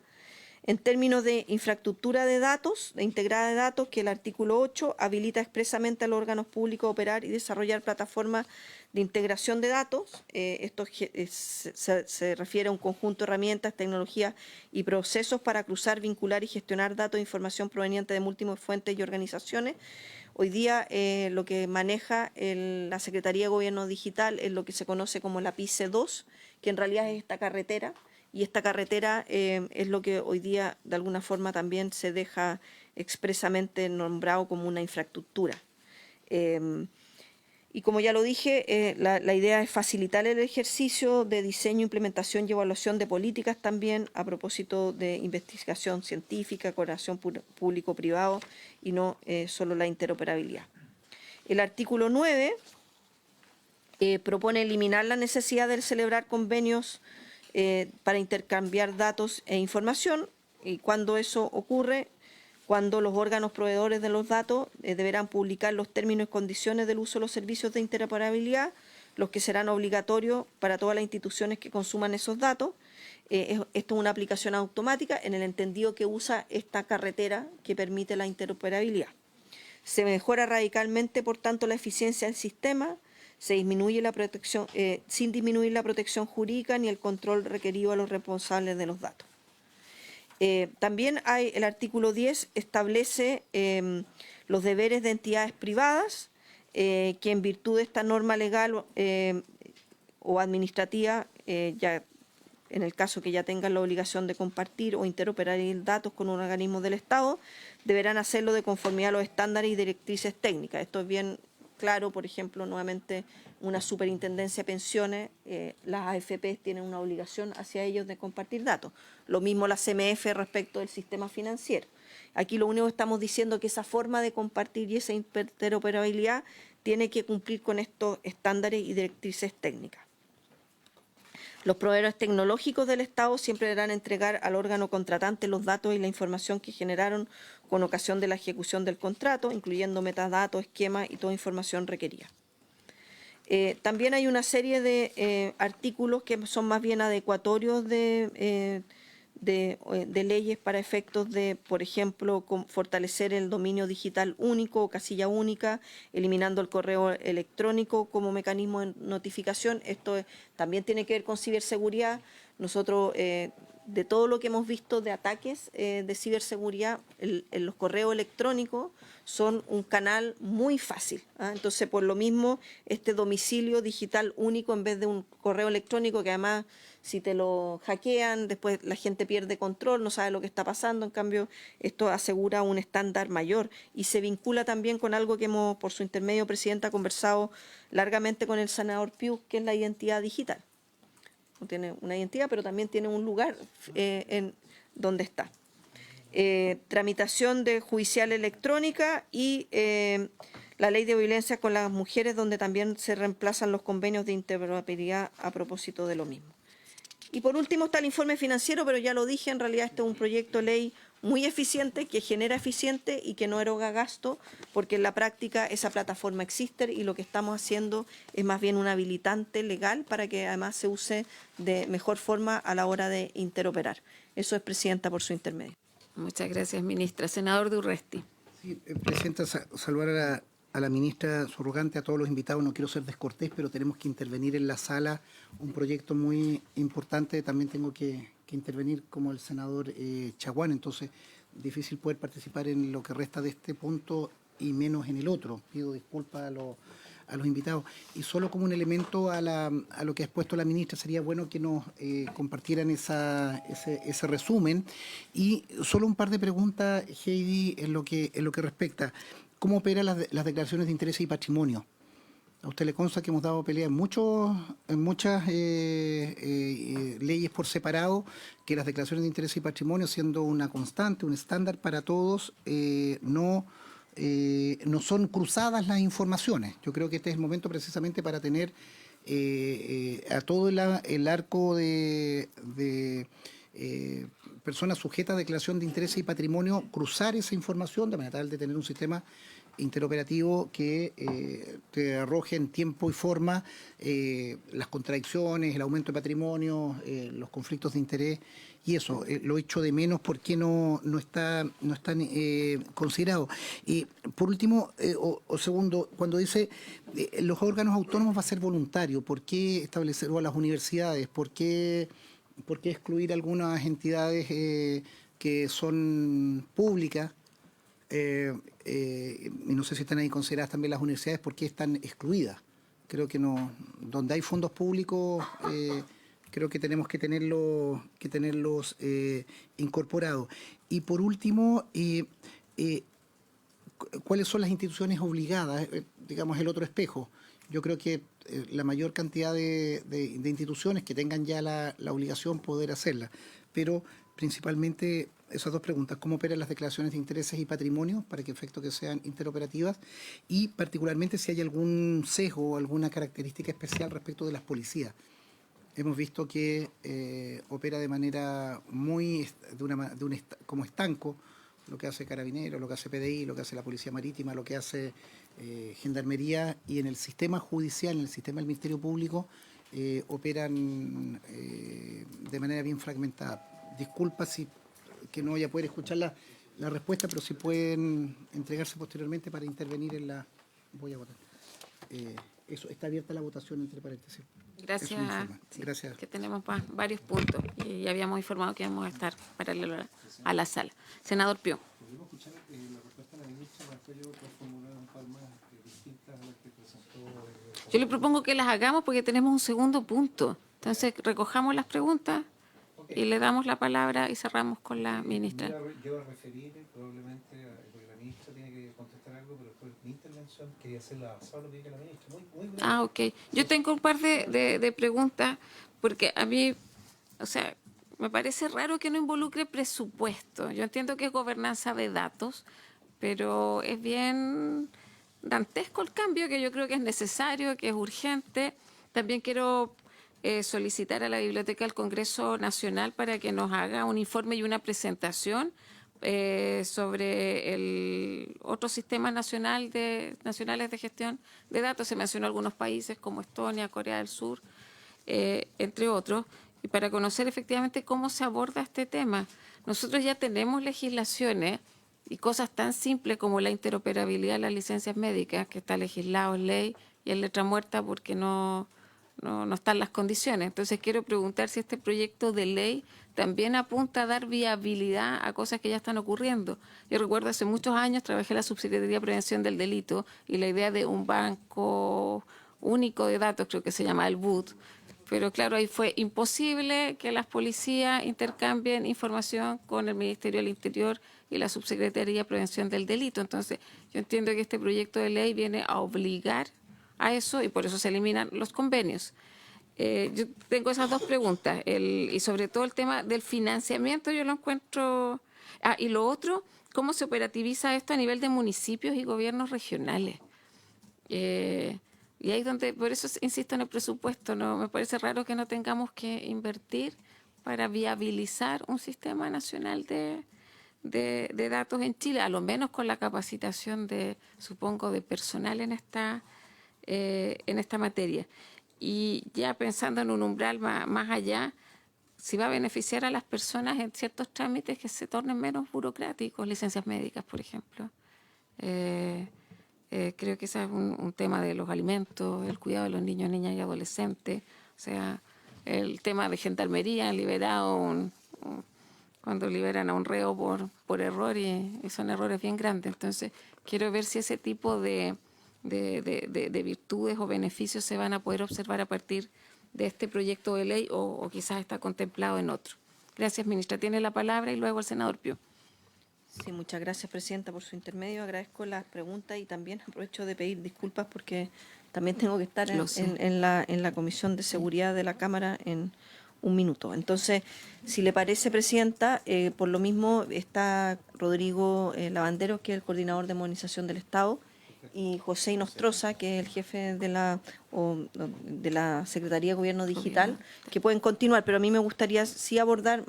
En términos de infraestructura de datos, de integrada de datos, que el artículo 8 habilita expresamente a los órganos públicos a operar y desarrollar plataformas de integración de datos. Esto se refiere a un conjunto de herramientas, tecnologías y procesos para cruzar, vincular y gestionar datos e información proveniente de múltiples fuentes y organizaciones. Hoy día lo que maneja la Secretaría de Gobierno Digital es lo que se conoce como la PICE2, que en realidad es esta carretera, y esta carretera es lo que hoy día de alguna forma también se deja expresamente nombrado como una infraestructura. Y como ya lo dije, la idea es facilitar el ejercicio de diseño, implementación y evaluación de políticas también a propósito de investigación científica, colaboración público-privado y no solo la interoperabilidad. El artículo 9 propone eliminar la necesidad de celebrar convenios para intercambiar datos e información, y cuando eso ocurre, cuando los órganos proveedores de los datos deberán publicar los términos y condiciones del uso de los servicios de interoperabilidad, los que serán obligatorios para todas las instituciones que consuman esos datos. Esto es una aplicación automática en el entendido que usa esta carretera que permite la interoperabilidad. Se mejora radicalmente, por tanto, la eficiencia del sistema, se disminuye la protección, sin disminuir la protección jurídica ni el control requerido a los responsables de los datos. También hay el artículo 10 establece los deberes de entidades privadas que en virtud de esta norma legal o administrativa, ya en el caso que ya tengan la obligación de compartir o interoperar datos con un organismo del Estado, deberán hacerlo de conformidad a los estándares y directrices técnicas. Esto es bien claro, por ejemplo, nuevamente una superintendencia de pensiones, las AFP tienen una obligación hacia ellos de compartir datos. Lo mismo la CMF respecto del sistema financiero. Aquí lo único que estamos diciendo es que esa forma de compartir y esa interoperabilidad tiene que cumplir con estos estándares y directrices técnicas. Los proveedores tecnológicos del Estado siempre deberán entregar al órgano contratante los datos y la información que generaron con ocasión de la ejecución del contrato, incluyendo metadatos, esquemas y toda información requerida. También hay una serie de artículos que son más bien adecuatorios de leyes para efectos de, por ejemplo, fortalecer el dominio digital único o casilla única, eliminando el correo electrónico como mecanismo de notificación. Esto también tiene que ver con ciberseguridad. Nosotros, de todo lo que hemos visto de ataques de ciberseguridad, los correos electrónicos son un canal muy fácil. Entonces, por lo mismo, este domicilio digital único en vez de un correo electrónico que además, si te lo hackean, después la gente pierde control, no sabe lo que está pasando. En cambio, esto asegura un estándar mayor y se vincula también con algo que hemos, por su intermedio, Presidenta, conversado largamente con el senador Pius, que es la identidad digital. No tiene una identidad, pero también tiene un lugar en donde está. Tramitación de judicial electrónica y la ley de violencia con las mujeres, donde también se reemplazan los convenios de interoperabilidad a propósito de lo mismo. Y por último está el informe financiero, pero ya lo dije, en realidad este es un proyecto de ley muy eficiente, que genera eficiente y que no eroga gasto, porque en la práctica esa plataforma existe y lo que estamos haciendo es más bien un habilitante legal para que además se use de mejor forma a la hora de interoperar. Eso es, Presidenta, por su intermedio. Muchas gracias, ministra. Senador de Urresti. Sí, Presidenta, saludar a la ministra subrogante, a todos los invitados. No quiero ser descortés, pero tenemos que intervenir en la sala. Un proyecto muy importante. También tengo que intervenir como el senador Chaguán. Entonces, difícil poder participar en lo que resta de este punto y menos en el otro. Pido disculpas a los invitados. Y solo como un elemento a lo que ha expuesto la ministra, sería bueno que nos compartieran ese resumen. Y solo un par de preguntas, Heidi, en lo que respecta. ¿Cómo operan las declaraciones de interés y patrimonio? A usted le consta que hemos dado pelea en muchas leyes por separado, que las declaraciones de interés y patrimonio, siendo una constante, un estándar para todos, no no son cruzadas las informaciones. Yo creo que este es el momento precisamente para tener a todo el arco de personas sujetas a declaración de intereses y patrimonio, cruzar esa información de manera tal de tener un sistema interoperativo que te arroje en tiempo y forma las contradicciones, el aumento de patrimonio, los conflictos de interés, y eso lo echo de menos porque no están considerado. Y por último, o segundo, cuando dice los órganos autónomos va a ser voluntario, ¿por qué establecer, o a las universidades, por qué excluir algunas entidades que son públicas? Y no sé si están ahí consideradas también las universidades, ¿por qué están excluidas? Creo que no, donde hay fondos públicos, creo que tenemos que tenerlos incorporados. Y por último, ¿cuáles son las instituciones obligadas? Digamos, el otro espejo. Yo creo que la mayor cantidad de instituciones que tengan ya la obligación poder hacerla, pero principalmente esas dos preguntas: ¿cómo operan las declaraciones de intereses y patrimonio para que efecto que sean interoperativas? Y particularmente si hay algún sesgo o alguna característica especial respecto de las policías. Hemos visto que opera de manera muy como estanco lo que hace Carabineros, lo que hace PDI, lo que hace la Policía Marítima, lo que hace Gendarmería, y en el sistema judicial, en el sistema del Ministerio Público, operan de manera bien fragmentada. Disculpa que no vaya a poder escuchar la respuesta, pero si pueden entregarse posteriormente para intervenir en la... Voy a votar. Eso, está abierta la votación, entre paréntesis. Gracias. Sí, gracias. que tenemos varios puntos y ya habíamos informado que íbamos a estar paralelo a la sala. Senador Pío. ¿Podemos escuchar la respuesta de la ministra para después yo formular un par más distintas a las que presentó? Yo le propongo que las hagamos porque tenemos un segundo punto. Entonces, recojamos las preguntas y le damos la palabra y cerramos con la ministra. Yo voy a referir probablemente, porque la ministra tiene que contestar algo, pero después mi intervención quería hacerla basada en lo que diga la ministra. Muy breve. Ah, ok. Yo tengo un par de preguntas porque a mí, o sea, me parece raro que no involucre presupuesto. Yo entiendo que es gobernanza de datos, pero es bien dantesco el cambio, que yo creo que es necesario, que es urgente. También quiero solicitar a la Biblioteca del Congreso Nacional para que nos haga un informe y una presentación sobre el otro sistema nacionales de gestión de datos. Se mencionó algunos países como Estonia, Corea del Sur, entre otros, y para conocer efectivamente cómo se aborda este tema. Nosotros ya tenemos legislaciones y cosas tan simples como la interoperabilidad de las licencias médicas, que está legislado en ley y en letra muerta porque no están las condiciones. Entonces quiero preguntar si este proyecto de ley también apunta a dar viabilidad a cosas que ya están ocurriendo. Yo recuerdo hace muchos años trabajé en la Subsecretaría de Prevención del Delito y la idea de un banco único de datos, creo que se llama el BUD, pero claro, ahí fue imposible que las policías intercambien información con el Ministerio del Interior y la Subsecretaría de Prevención del Delito. Entonces, yo entiendo que este proyecto de ley viene a obligar a eso y por eso se eliminan los convenios. Yo tengo esas dos preguntas y sobre todo el tema del financiamiento yo lo encuentro... y lo otro, ¿cómo se operativiza esto a nivel de municipios y gobiernos regionales? Y ahí es donde, por eso insisto en el presupuesto, no me parece raro que no tengamos que invertir para viabilizar un sistema nacional de datos en Chile, a lo menos con la capacitación supongo, de personal en esta materia. Y ya pensando en un umbral más allá, si va a beneficiar a las personas en ciertos trámites que se tornen menos burocráticos, licencias médicas, por ejemplo. Creo que ese es un tema de los alimentos, el cuidado de los niños, niñas y adolescentes. O sea, el tema de gendarmería, cuando liberan a un reo por error y son errores bien grandes. Entonces, quiero ver si ese tipo de virtudes o beneficios se van a poder observar a partir de este proyecto de ley o quizás está contemplado en otro. Gracias, ministra. Tiene la palabra y luego el senador Pío. Sí, muchas gracias, presidenta, por su intermedio. Agradezco las preguntas y también aprovecho de pedir disculpas porque también tengo que estar en la Comisión de Seguridad de la Cámara en un minuto. Entonces, si le parece, Presidenta, por lo mismo está Rodrigo Lavanderos, que es el coordinador de modernización del Estado, y José Inostroza, que es el jefe de la Secretaría de Gobierno Digital, que pueden continuar, pero a mí me gustaría sí abordar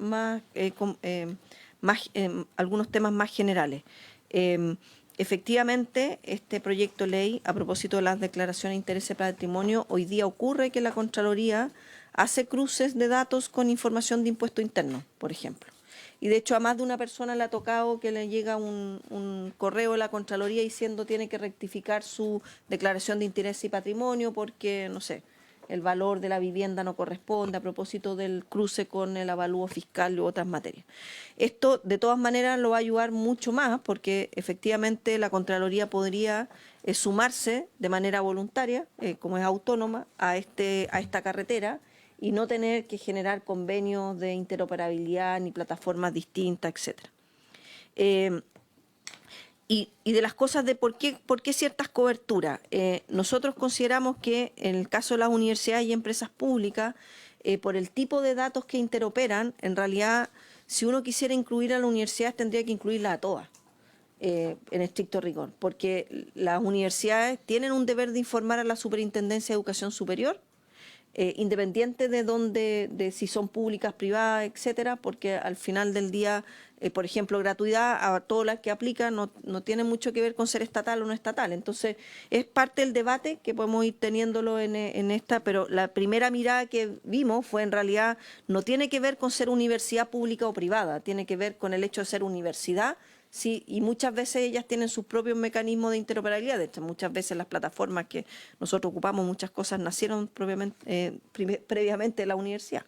algunos temas más generales. Efectivamente, este proyecto de ley, a propósito de las declaraciones de interés de patrimonio, hoy día ocurre que la Contraloría hace cruces de datos con información de impuesto interno, por ejemplo. Y de hecho a más de una persona le ha tocado que le llega un correo de la Contraloría diciendo tiene que rectificar su declaración de interés y patrimonio porque, no sé, el valor de la vivienda no corresponde a propósito del cruce con el avalúo fiscal u otras materias. Esto, de todas maneras, lo va a ayudar mucho más porque efectivamente la Contraloría podría sumarse de manera voluntaria, como es autónoma, a esta carretera y no tener que generar convenios de interoperabilidad ni plataformas distintas, etcétera. Y de las cosas de por qué ciertas coberturas. Nosotros consideramos que en el caso de las universidades y empresas públicas, por el tipo de datos que interoperan, en realidad, si uno quisiera incluir a las universidades, tendría que incluirlas a todas, en estricto rigor, porque las universidades tienen un deber de informar a la Superintendencia de Educación Superior, independiente de si son públicas, privadas, etcétera, porque al final del día, por ejemplo, gratuidad a todas las que aplica no tiene mucho que ver con ser estatal o no estatal. Entonces, es parte del debate que podemos ir teniéndolo en esta, pero la primera mirada que vimos fue en realidad no tiene que ver con ser universidad pública o privada, tiene que ver con el hecho de ser universidad. Sí, y muchas veces ellas tienen sus propios mecanismos de interoperabilidad. De hecho, muchas veces las plataformas que nosotros ocupamos, muchas cosas nacieron previamente de la universidad.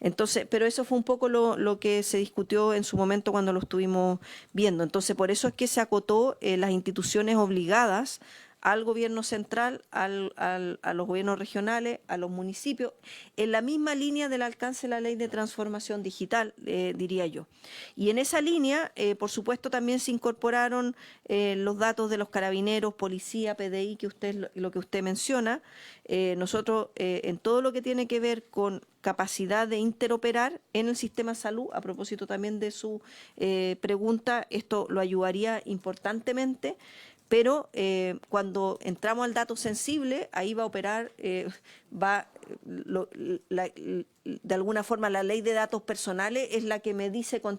Entonces, pero eso fue un poco lo que se discutió en su momento cuando lo estuvimos viendo. Entonces, por eso es que se acotó las instituciones obligadas al gobierno central, a los gobiernos regionales, a los municipios, en la misma línea del alcance de la ley de transformación digital, diría yo. Y en esa línea, por supuesto, también se incorporaron los datos de los carabineros, policía, PDI, lo que usted menciona. Nosotros, en todo lo que tiene que ver con capacidad de interoperar en el sistema de salud, a propósito también de su pregunta, esto lo ayudaría importantemente. Pero cuando entramos al dato sensible, ahí va a operar, de alguna forma la ley de datos personales es la que me dice con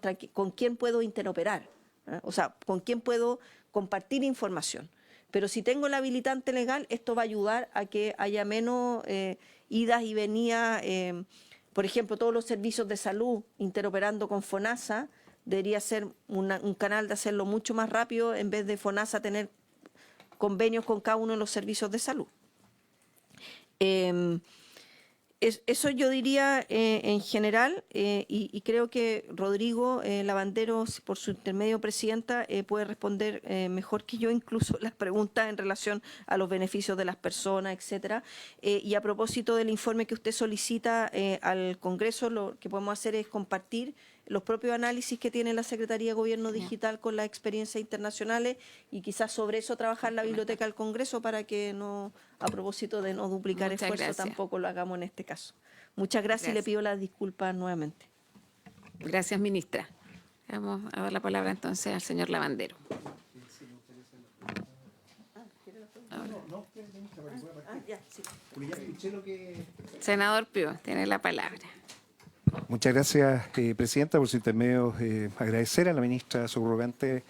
quién puedo interoperar, ¿eh? O sea, con quién puedo compartir información. Pero si tengo el habilitante legal, esto va a ayudar a que haya menos idas y venidas. Por ejemplo, todos los servicios de salud interoperando con FONASA, debería ser un canal de hacerlo mucho más rápido en vez de FONASA tener convenios con cada uno de los servicios de salud. Eso yo diría en general, y creo que Rodrigo Lavanderos, por su intermedio, Presidenta, puede responder mejor que yo incluso las preguntas en relación a los beneficios de las personas, etcétera. Y a propósito del informe que usted solicita al Congreso, lo que podemos hacer es compartir los propios análisis que tiene la Secretaría de Gobierno Digital con las experiencias internacionales y quizás sobre eso trabajar la Biblioteca del Congreso para que no, a propósito de no duplicar esfuerzos, tampoco lo hagamos en este caso. Muchas gracias y le pido las disculpas nuevamente. Gracias, ministra. Vamos a dar la palabra entonces al señor Lavandero. Senador Pío, tiene la palabra. Muchas gracias, Presidenta, por su intermedio. Agradecer a la ministra subrogante.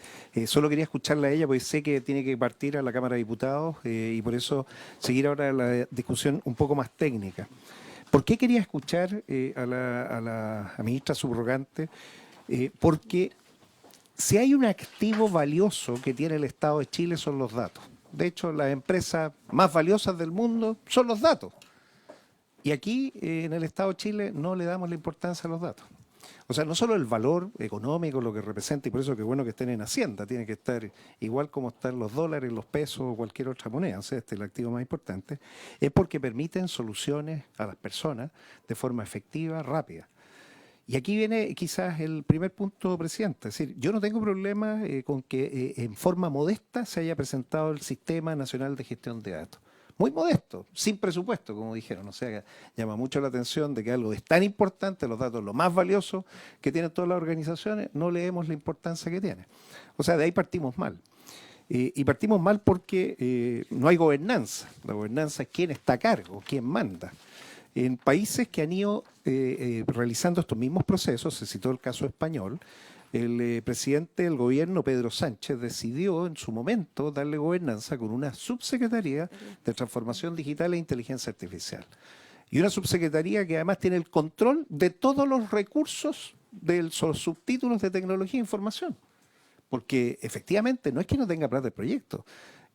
Solo quería escucharla a ella, porque sé que tiene que partir a la Cámara de Diputados y por eso seguir ahora la discusión un poco más técnica. ¿Por qué quería escuchar a la ministra subrogante? Porque si hay un activo valioso que tiene el Estado de Chile son los datos. De hecho, las empresas más valiosas del mundo son los datos. Y aquí, en el Estado de Chile, no le damos la importancia a los datos. O sea, no solo el valor económico, lo que representa, y por eso que es bueno que estén en Hacienda, tiene que estar igual como están los dólares, los pesos o cualquier otra moneda, o sea, este es el activo más importante, es porque permiten soluciones a las personas de forma efectiva, rápida. Y aquí viene quizás el primer punto, Presidenta. Es decir, yo no tengo problema con que en forma modesta se haya presentado el Sistema Nacional de Gestión de Datos. muy modesto, sin presupuesto, como dijeron. O sea, llama mucho la atención de que algo es tan importante, los datos lo más valioso que tienen todas las organizaciones, no leemos la importancia que tiene. O sea, de ahí partimos mal. Y partimos mal porque no hay gobernanza. La gobernanza es quién está a cargo, quién manda. En países que han ido realizando estos mismos procesos, se citó el caso español, el presidente del gobierno, Pedro Sánchez, decidió en su momento darle gobernanza con una subsecretaría de transformación digital e inteligencia artificial. Y una subsecretaría que además tiene el control de todos los recursos de los subtítulos de tecnología e información. Porque efectivamente no es que no tenga plata el proyecto.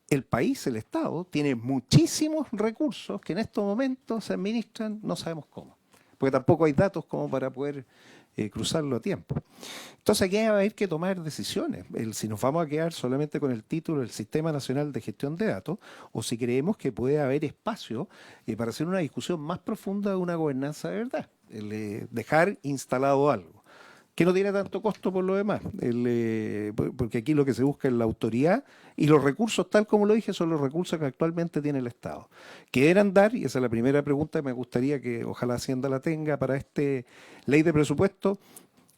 El país, el Estado, tiene muchísimos recursos que en estos momentos se administran, no sabemos cómo. Porque tampoco hay datos como para poder cruzarlo a tiempo. Entonces aquí va a haber que tomar decisiones. Si nos vamos a quedar solamente con el título del Sistema Nacional de Gestión de Datos, o si creemos que puede haber espacio para hacer una discusión más profunda de una gobernanza de verdad. Dejar instalado algo que no tiene tanto costo por lo demás, porque aquí lo que se busca es la autoridad y los recursos, tal como lo dije, son los recursos que actualmente tiene el Estado. Que deberán dar, y esa es la primera pregunta que me gustaría que ojalá Hacienda la tenga para esta ley de presupuesto,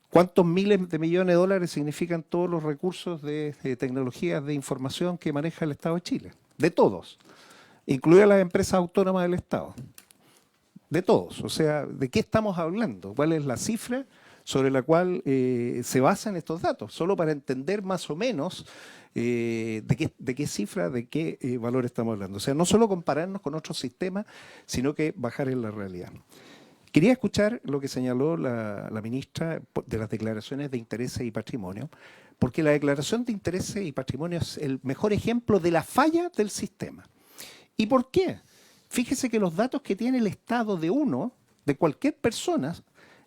¿cuántos miles de millones de dólares significan todos los recursos de tecnologías de información que maneja el Estado de Chile? De todos, incluidas las empresas autónomas del Estado. De todos, o sea, ¿de qué estamos hablando? ¿Cuál es la cifra sobre la cual se basan estos datos? Solo para entender más o menos de qué cifra, de qué valor estamos hablando. O sea, no solo compararnos con otros sistemas, sino que bajar en la realidad. Quería escuchar lo que señaló la ministra de las declaraciones de intereses y patrimonio, porque la declaración de intereses y patrimonio es el mejor ejemplo de la falla del sistema. ¿Y por qué? Fíjese que los datos que tiene el Estado de uno, de cualquier persona,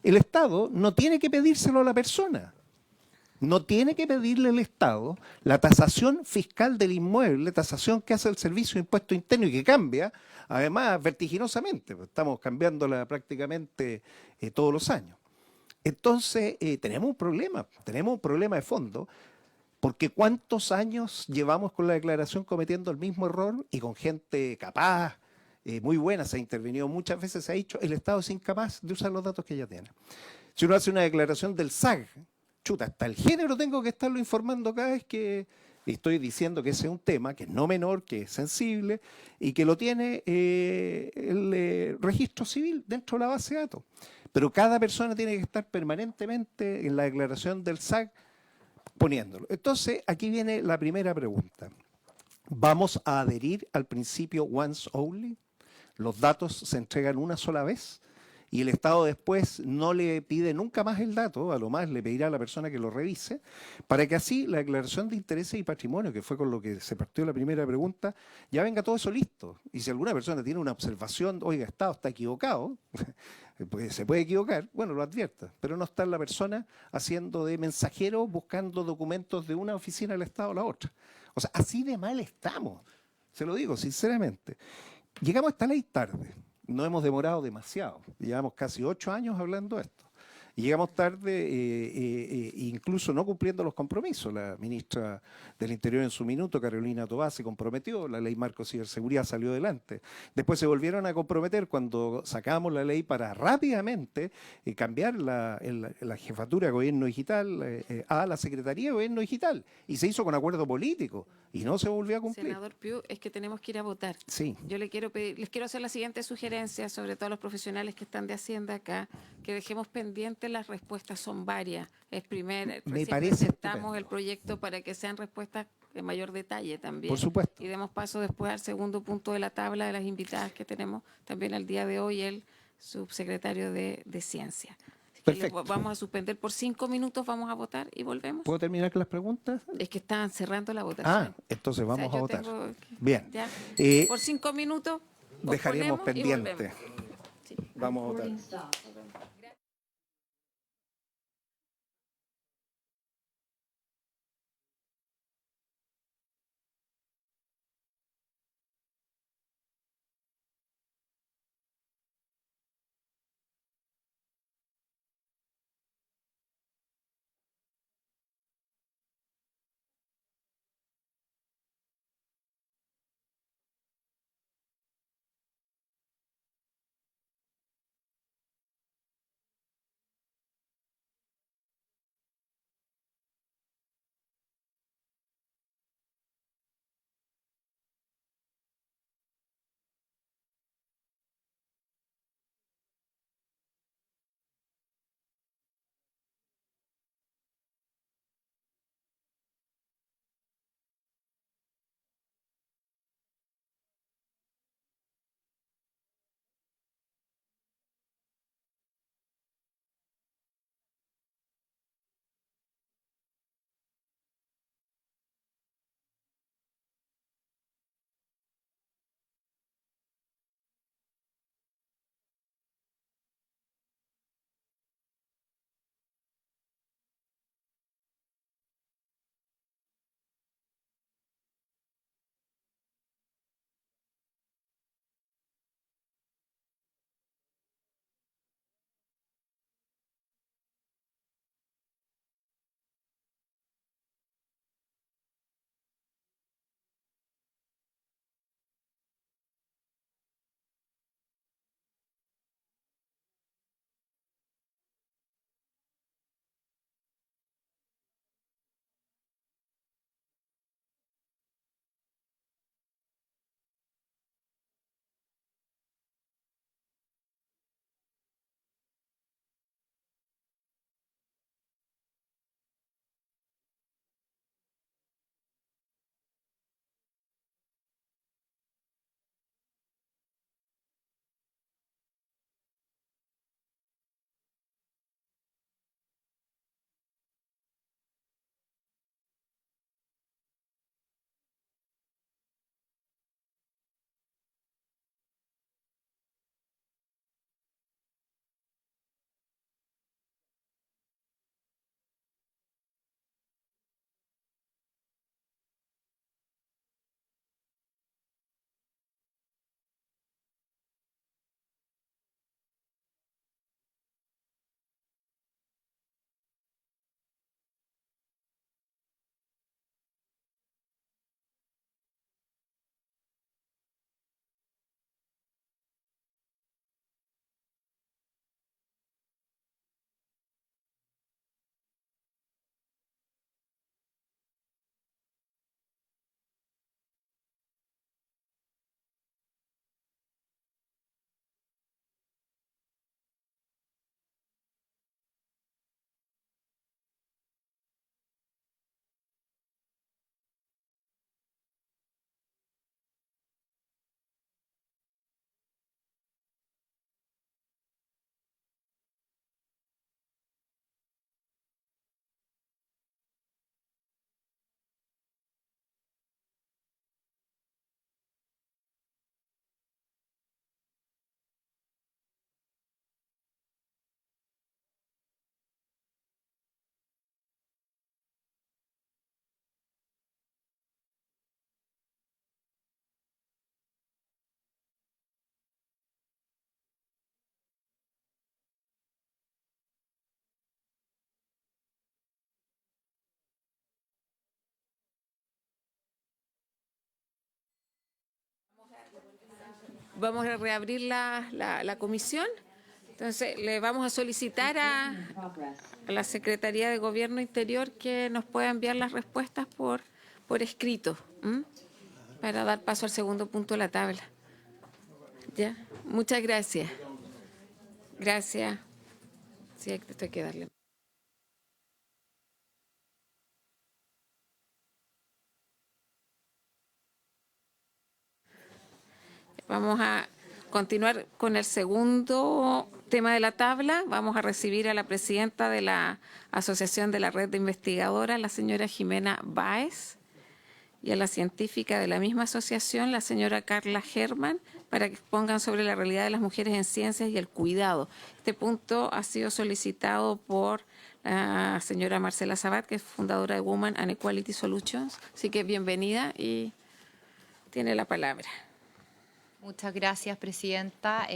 el Estado no tiene que pedírselo a la persona. No tiene que pedirle al Estado la tasación fiscal del inmueble, tasación que hace el Servicio de Impuesto Interno y que cambia, además, vertiginosamente. Estamos cambiándola prácticamente todos los años. Entonces, tenemos un problema de fondo, porque ¿cuántos años llevamos con la declaración cometiendo el mismo error y con gente capaz, muy buena? Se ha intervenido muchas veces, se ha dicho, el Estado es incapaz de usar los datos que ya tiene. Si uno hace una declaración del SAG, chuta, hasta el género tengo que estarlo informando cada vez que estoy diciendo que ese es un tema que es no menor, que es sensible y que lo tiene el registro civil dentro de la base de datos. Pero cada persona tiene que estar permanentemente en la declaración del SAG poniéndolo. Entonces, aquí viene la primera pregunta. ¿Vamos a adherir al principio once only? Los datos se entregan una sola vez y el Estado después no le pide nunca más el dato, a lo más le pedirá a la persona que lo revise, para que así la declaración de intereses y patrimonio, que fue con lo que se partió la primera pregunta, ya venga todo eso listo. Y si alguna persona tiene una observación, oiga, Estado está equivocado, pues se puede equivocar, bueno, lo advierta, pero no está la persona haciendo de mensajero buscando documentos de una oficina del Estado a la otra. O sea, así de mal estamos, se lo digo sinceramente. Llegamos a esta ley tarde, no hemos demorado demasiado, llevamos casi 8 años hablando de esto. Y llegamos tarde, incluso no cumpliendo los compromisos. La ministra del Interior en su minuto, Carolina Tobá, se comprometió, la ley marco ciberseguridad salió adelante. Después se volvieron a comprometer cuando sacamos la ley para rápidamente cambiar la jefatura de gobierno digital a la Secretaría de Gobierno Digital. Y se hizo con acuerdo político y no se volvió a cumplir. Senador Piu, es que tenemos que ir a votar. Sí. Yo les quiero hacer la siguiente sugerencia, sobre todo a los profesionales que están de Hacienda acá, que dejemos pendientes, las respuestas son varias. Me Recién parece presentamos estupendo. el proyecto para que sean respuestas de mayor detalle también. Por supuesto. Y demos paso después al segundo punto de la tabla de las invitadas que tenemos también al día de hoy, el subsecretario de Ciencia. Así que Perfecto. vamos a suspender por 5 minutos, vamos a votar y volvemos. ¿Puedo terminar con las preguntas? Es que están cerrando la votación. Entonces O sea, vamos a yo votar. tengo Bien. ya, Por 5 minutos dejaremos posponemos y pendiente. volvemos. Sí. Vamos a votar. vamos a reabrir la comisión. Entonces, le vamos a solicitar a la Secretaría de Gobierno Interior que nos pueda enviar las respuestas por escrito, para dar paso al segundo punto de la tabla. ¿Ya? Muchas gracias. Gracias. Sí, esto hay que darle. Vamos a continuar con el segundo tema de la tabla. Vamos a recibir a la presidenta de la Asociación de la Red de Investigadoras, la señora Jimena Báez, y a la científica de la misma asociación, la señora Carla Germán, para que expongan sobre la realidad de las mujeres en ciencias y el cuidado. Este punto ha sido solicitado por la señora Marcela Sabat, que es fundadora de Women and Equality Solutions. Así que bienvenida y tiene la palabra. Muchas gracias, presidenta.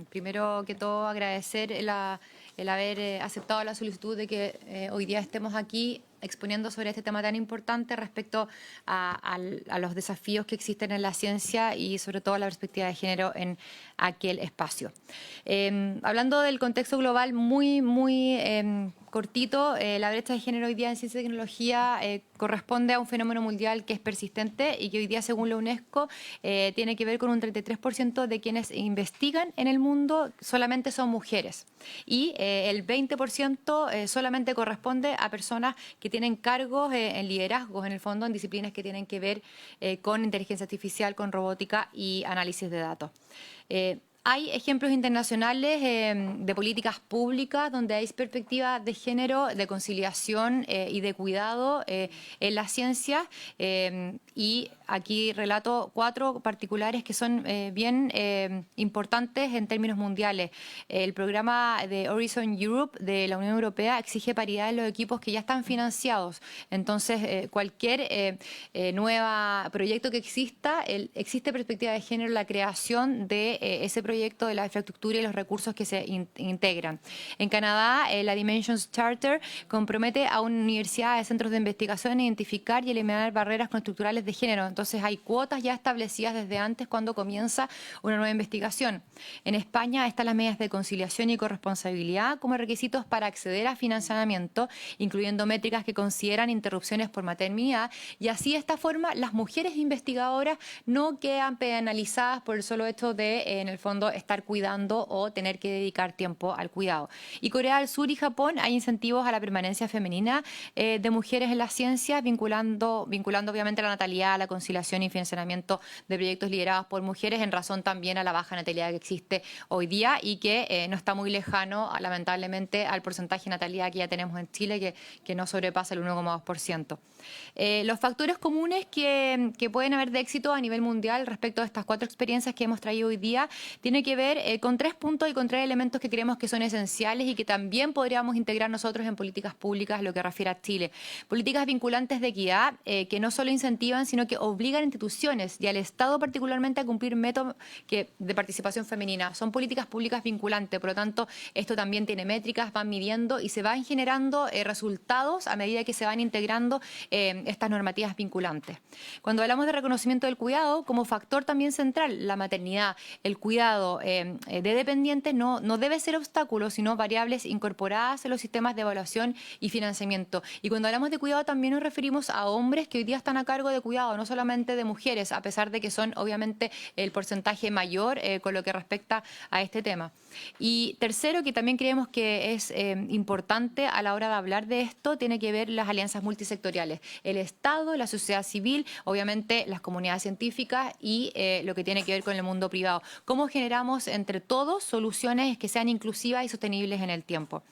Primero que todo, agradecer el haber aceptado la solicitud de que hoy día estemos aquí exponiendo sobre este tema tan importante respecto a los desafíos que existen en la ciencia y sobre todo la perspectiva de género en aquel espacio. Hablando del contexto global muy cortito, la brecha de género hoy día en ciencia y tecnología corresponde a un fenómeno mundial que es persistente y que hoy día, según la UNESCO, tiene que ver con un 33% de quienes investigan en el mundo solamente son mujeres. Y el 20% solamente corresponde a personas que tienen cargos en liderazgos, en el fondo, en disciplinas que tienen que ver con inteligencia artificial, con robótica y análisis de datos. Hay ejemplos internacionales de políticas públicas donde hay perspectivas de género, de conciliación y de cuidado en la ciencia, y aquí relato 4 particulares que son bien importantes en términos mundiales. El programa de Horizon Europe de la Unión Europea exige paridad en los equipos que ya están financiados. Entonces, cualquier nuevo proyecto que exista, existe perspectiva de género en la creación de ese proyecto, de la infraestructura y los recursos que se integran. En Canadá, la Dimensions Charter compromete a universidades, centros de investigación a identificar y eliminar barreras estructurales de género. Entonces, hay cuotas ya establecidas desde antes cuando comienza una nueva investigación. En España están las medidas de conciliación y corresponsabilidad como requisitos para acceder a financiamiento, incluyendo métricas que consideran interrupciones por maternidad, y así de esta forma las mujeres investigadoras no quedan penalizadas por el solo hecho de, en el fondo, estar cuidando o tener que dedicar tiempo al cuidado. Y Corea del Sur y Japón hay incentivos a la permanencia femenina de mujeres en la ciencia, vinculando obviamente la natalidad, la conciliación y financiamiento de proyectos liderados por mujeres, en razón también a la baja natalidad que existe hoy día y que no está muy lejano, lamentablemente, al porcentaje de natalidad que ya tenemos en Chile, que no sobrepasa el 1,2%. Los factores comunes que pueden haber de éxito a nivel mundial respecto a estas 4 experiencias que hemos traído hoy día tiene que ver con 3 puntos y con 3 elementos que creemos que son esenciales y que también podríamos integrar nosotros en políticas públicas, lo que refiere a Chile. Políticas vinculantes de equidad que no solo incentivan, sino que obligan a instituciones y al Estado particularmente a cumplir métodos de participación femenina. Son políticas públicas vinculantes, por lo tanto, esto también tiene métricas, van midiendo y se van generando resultados a medida que se van integrando estas normativas vinculantes. Cuando hablamos de reconocimiento del cuidado, como factor también central, la maternidad, el cuidado de dependientes no debe ser obstáculo, sino variables incorporadas en los sistemas de evaluación y financiamiento. Y cuando hablamos de cuidado también nos referimos a hombres que hoy día están a cargo de cuidado, no solamente de mujeres, a pesar de que son obviamente el porcentaje mayor con lo que respecta a este tema. Y tercero, que también creemos que es importante a la hora de hablar de esto, tiene que ver las alianzas multisectoriales. El Estado, la sociedad civil, obviamente las comunidades científicas y lo que tiene que ver con el mundo privado. ¿Cómo generamos entre todos soluciones que sean inclusivas y sostenibles en el tiempo?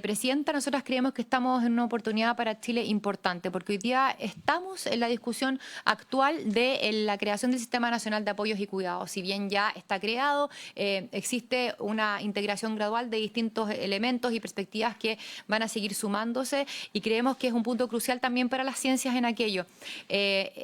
Presidenta, nosotras creemos que estamos en una oportunidad para Chile importante, porque hoy día estamos en la discusión actual de la creación del Sistema Nacional de Apoyos y Cuidados. Si bien ya está creado, existe una integración gradual de distintos elementos y perspectivas que van a seguir sumándose, y creemos que es un punto crucial también para las ciencias en aquello.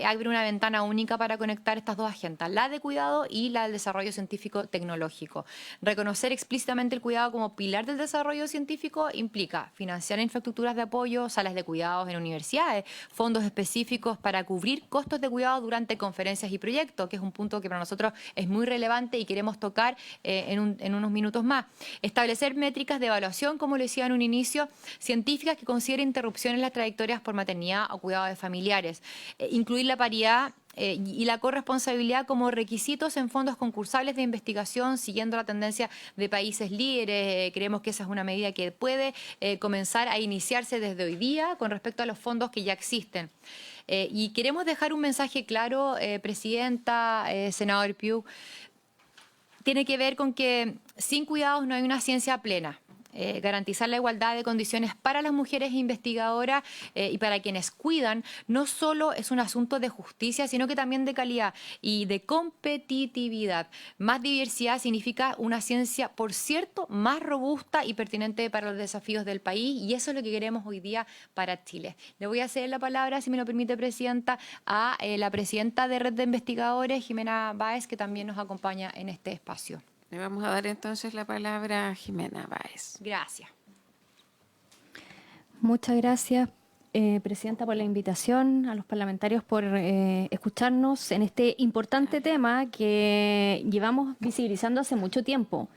Abre una ventana única para conectar estas 2 agendas, la de cuidado y la del desarrollo científico científico-tecnológico. Reconocer explícitamente el cuidado como pilar del desarrollo científico implica financiar infraestructuras de apoyo, salas de cuidados en universidades, fondos específicos para cubrir costos de cuidado durante conferencias y proyectos, que es un punto que para nosotros es muy relevante y queremos tocar en unos minutos más. Establecer métricas de evaluación, como lo decía en un inicio, científicas que consideren interrupciones en las trayectorias por maternidad o cuidado de familiares. Incluir la paridad y la corresponsabilidad como requisitos en fondos concursables de investigación, siguiendo la tendencia de países líderes. Creemos que esa es una medida que puede comenzar a iniciarse desde hoy día con respecto a los fondos que ya existen. Y queremos dejar un mensaje claro, Presidenta, senador Piu, tiene que ver con que sin cuidados no hay una ciencia plena. Garantizar la igualdad de condiciones para las mujeres investigadoras y para quienes cuidan no solo es un asunto de justicia, sino que también de calidad y de competitividad. Más diversidad significa una ciencia, por cierto, más robusta y pertinente para los desafíos del país, y eso es lo que queremos hoy día para Chile. Le voy a ceder la palabra, si me lo permite, Presidenta, a la presidenta de Red de Investigadores, Jimena Báez, que también nos acompaña en este espacio. Le vamos a dar entonces la palabra a Jimena Báez. Gracias. Muchas gracias, Presidenta, por la invitación, a los parlamentarios por escucharnos en este importante tema que llevamos visibilizando hace mucho tiempo.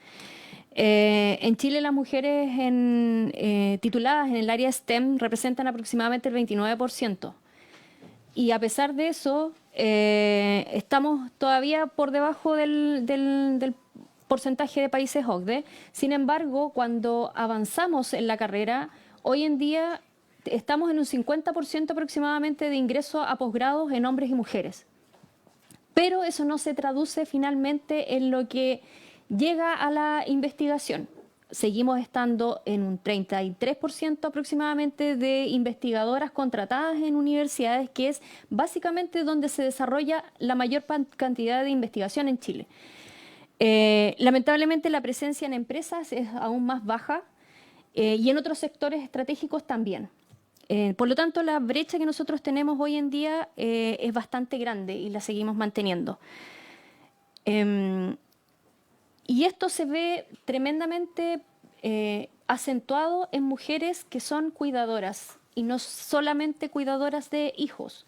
En Chile las mujeres tituladas en el área STEM representan aproximadamente el 29%. Y a pesar de eso, estamos todavía por debajo del porcentaje de países OCDE. Sin embargo, cuando avanzamos en la carrera, hoy en día estamos en un 50% aproximadamente de ingreso a posgrados en hombres y mujeres. Pero eso no se traduce finalmente en lo que llega a la investigación. Seguimos estando en un 33% aproximadamente de investigadoras contratadas en universidades, que es básicamente donde se desarrolla la mayor cantidad de investigación en Chile. Lamentablemente la presencia en empresas es aún más baja y en otros sectores estratégicos también. Por lo tanto, la brecha que nosotros tenemos hoy en día es bastante grande y la seguimos manteniendo. Y esto se ve tremendamente acentuado en mujeres que son cuidadoras, y no solamente cuidadoras de hijos.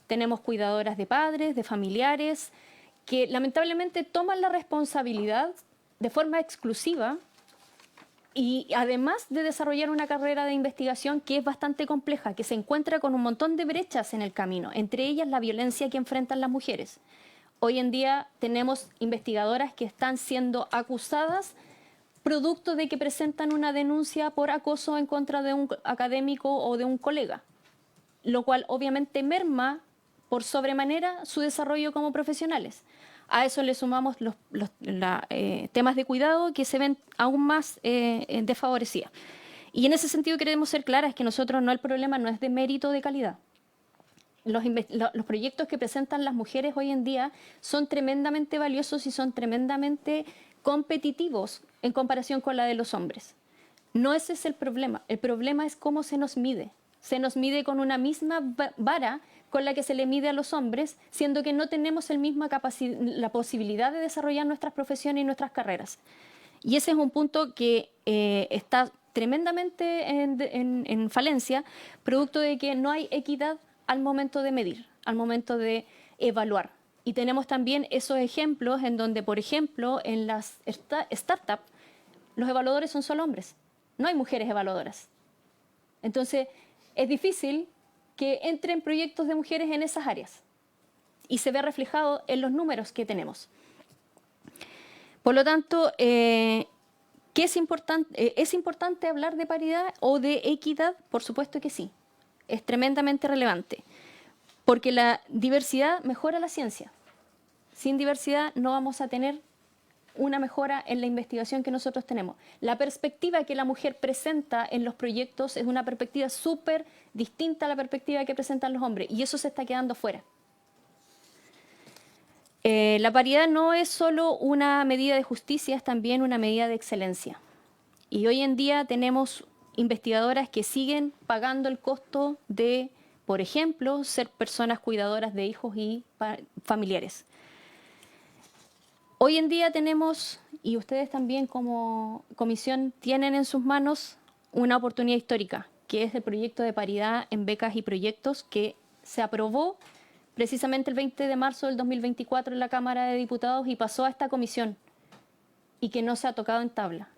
Tenemos cuidadoras de padres, de familiares, que lamentablemente toman la responsabilidad de forma exclusiva y además de desarrollar una carrera de investigación que es bastante compleja, que se encuentra con un montón de brechas en el camino, entre ellas la violencia que enfrentan las mujeres. Hoy en día tenemos investigadoras que están siendo acusadas producto de que presentan una denuncia por acoso en contra de un académico o de un colega, lo cual obviamente merma por sobremanera su desarrollo como profesionales. A eso le sumamos los temas de cuidado que se ven aún más desfavorecidas. Y en ese sentido queremos ser claras, que nosotros el problema no es de mérito de calidad. Los proyectos que presentan las mujeres hoy en día son tremendamente valiosos y son tremendamente competitivos en comparación con la de los hombres. No ese es el problema es cómo se nos mide. Se nos mide con una misma vara con la que se le mide a los hombres, siendo que no tenemos la posibilidad de desarrollar nuestras profesiones y nuestras carreras. Y ese es un punto que está tremendamente en falencia, producto de que no hay equidad al momento de medir, al momento de evaluar. Y tenemos también esos ejemplos en donde, por ejemplo, en las startups, los evaluadores son solo hombres, no hay mujeres evaluadoras. Entonces, es difícil que entren proyectos de mujeres en esas áreas y se ve reflejado en los números que tenemos. Por lo tanto, ¿qué es importante? ¿Es importante hablar de paridad o de equidad? Por supuesto que sí, es tremendamente relevante, porque la diversidad mejora la ciencia. Sin diversidad no vamos a tener una mejora en la investigación que nosotros tenemos. La perspectiva que la mujer presenta en los proyectos es una perspectiva súper distinta a la perspectiva que presentan los hombres, y eso se está quedando fuera. La paridad no es solo una medida de justicia, es también una medida de excelencia. Y hoy en día tenemos investigadoras que siguen pagando el costo de, por ejemplo, ser personas cuidadoras de hijos y familiares. Hoy en día tenemos, y ustedes también como comisión tienen en sus manos una oportunidad histórica, que es el proyecto de paridad en becas y proyectos que se aprobó precisamente el 20 de marzo del 2024 en la Cámara de Diputados y pasó a esta comisión y que no se ha tocado en tabla.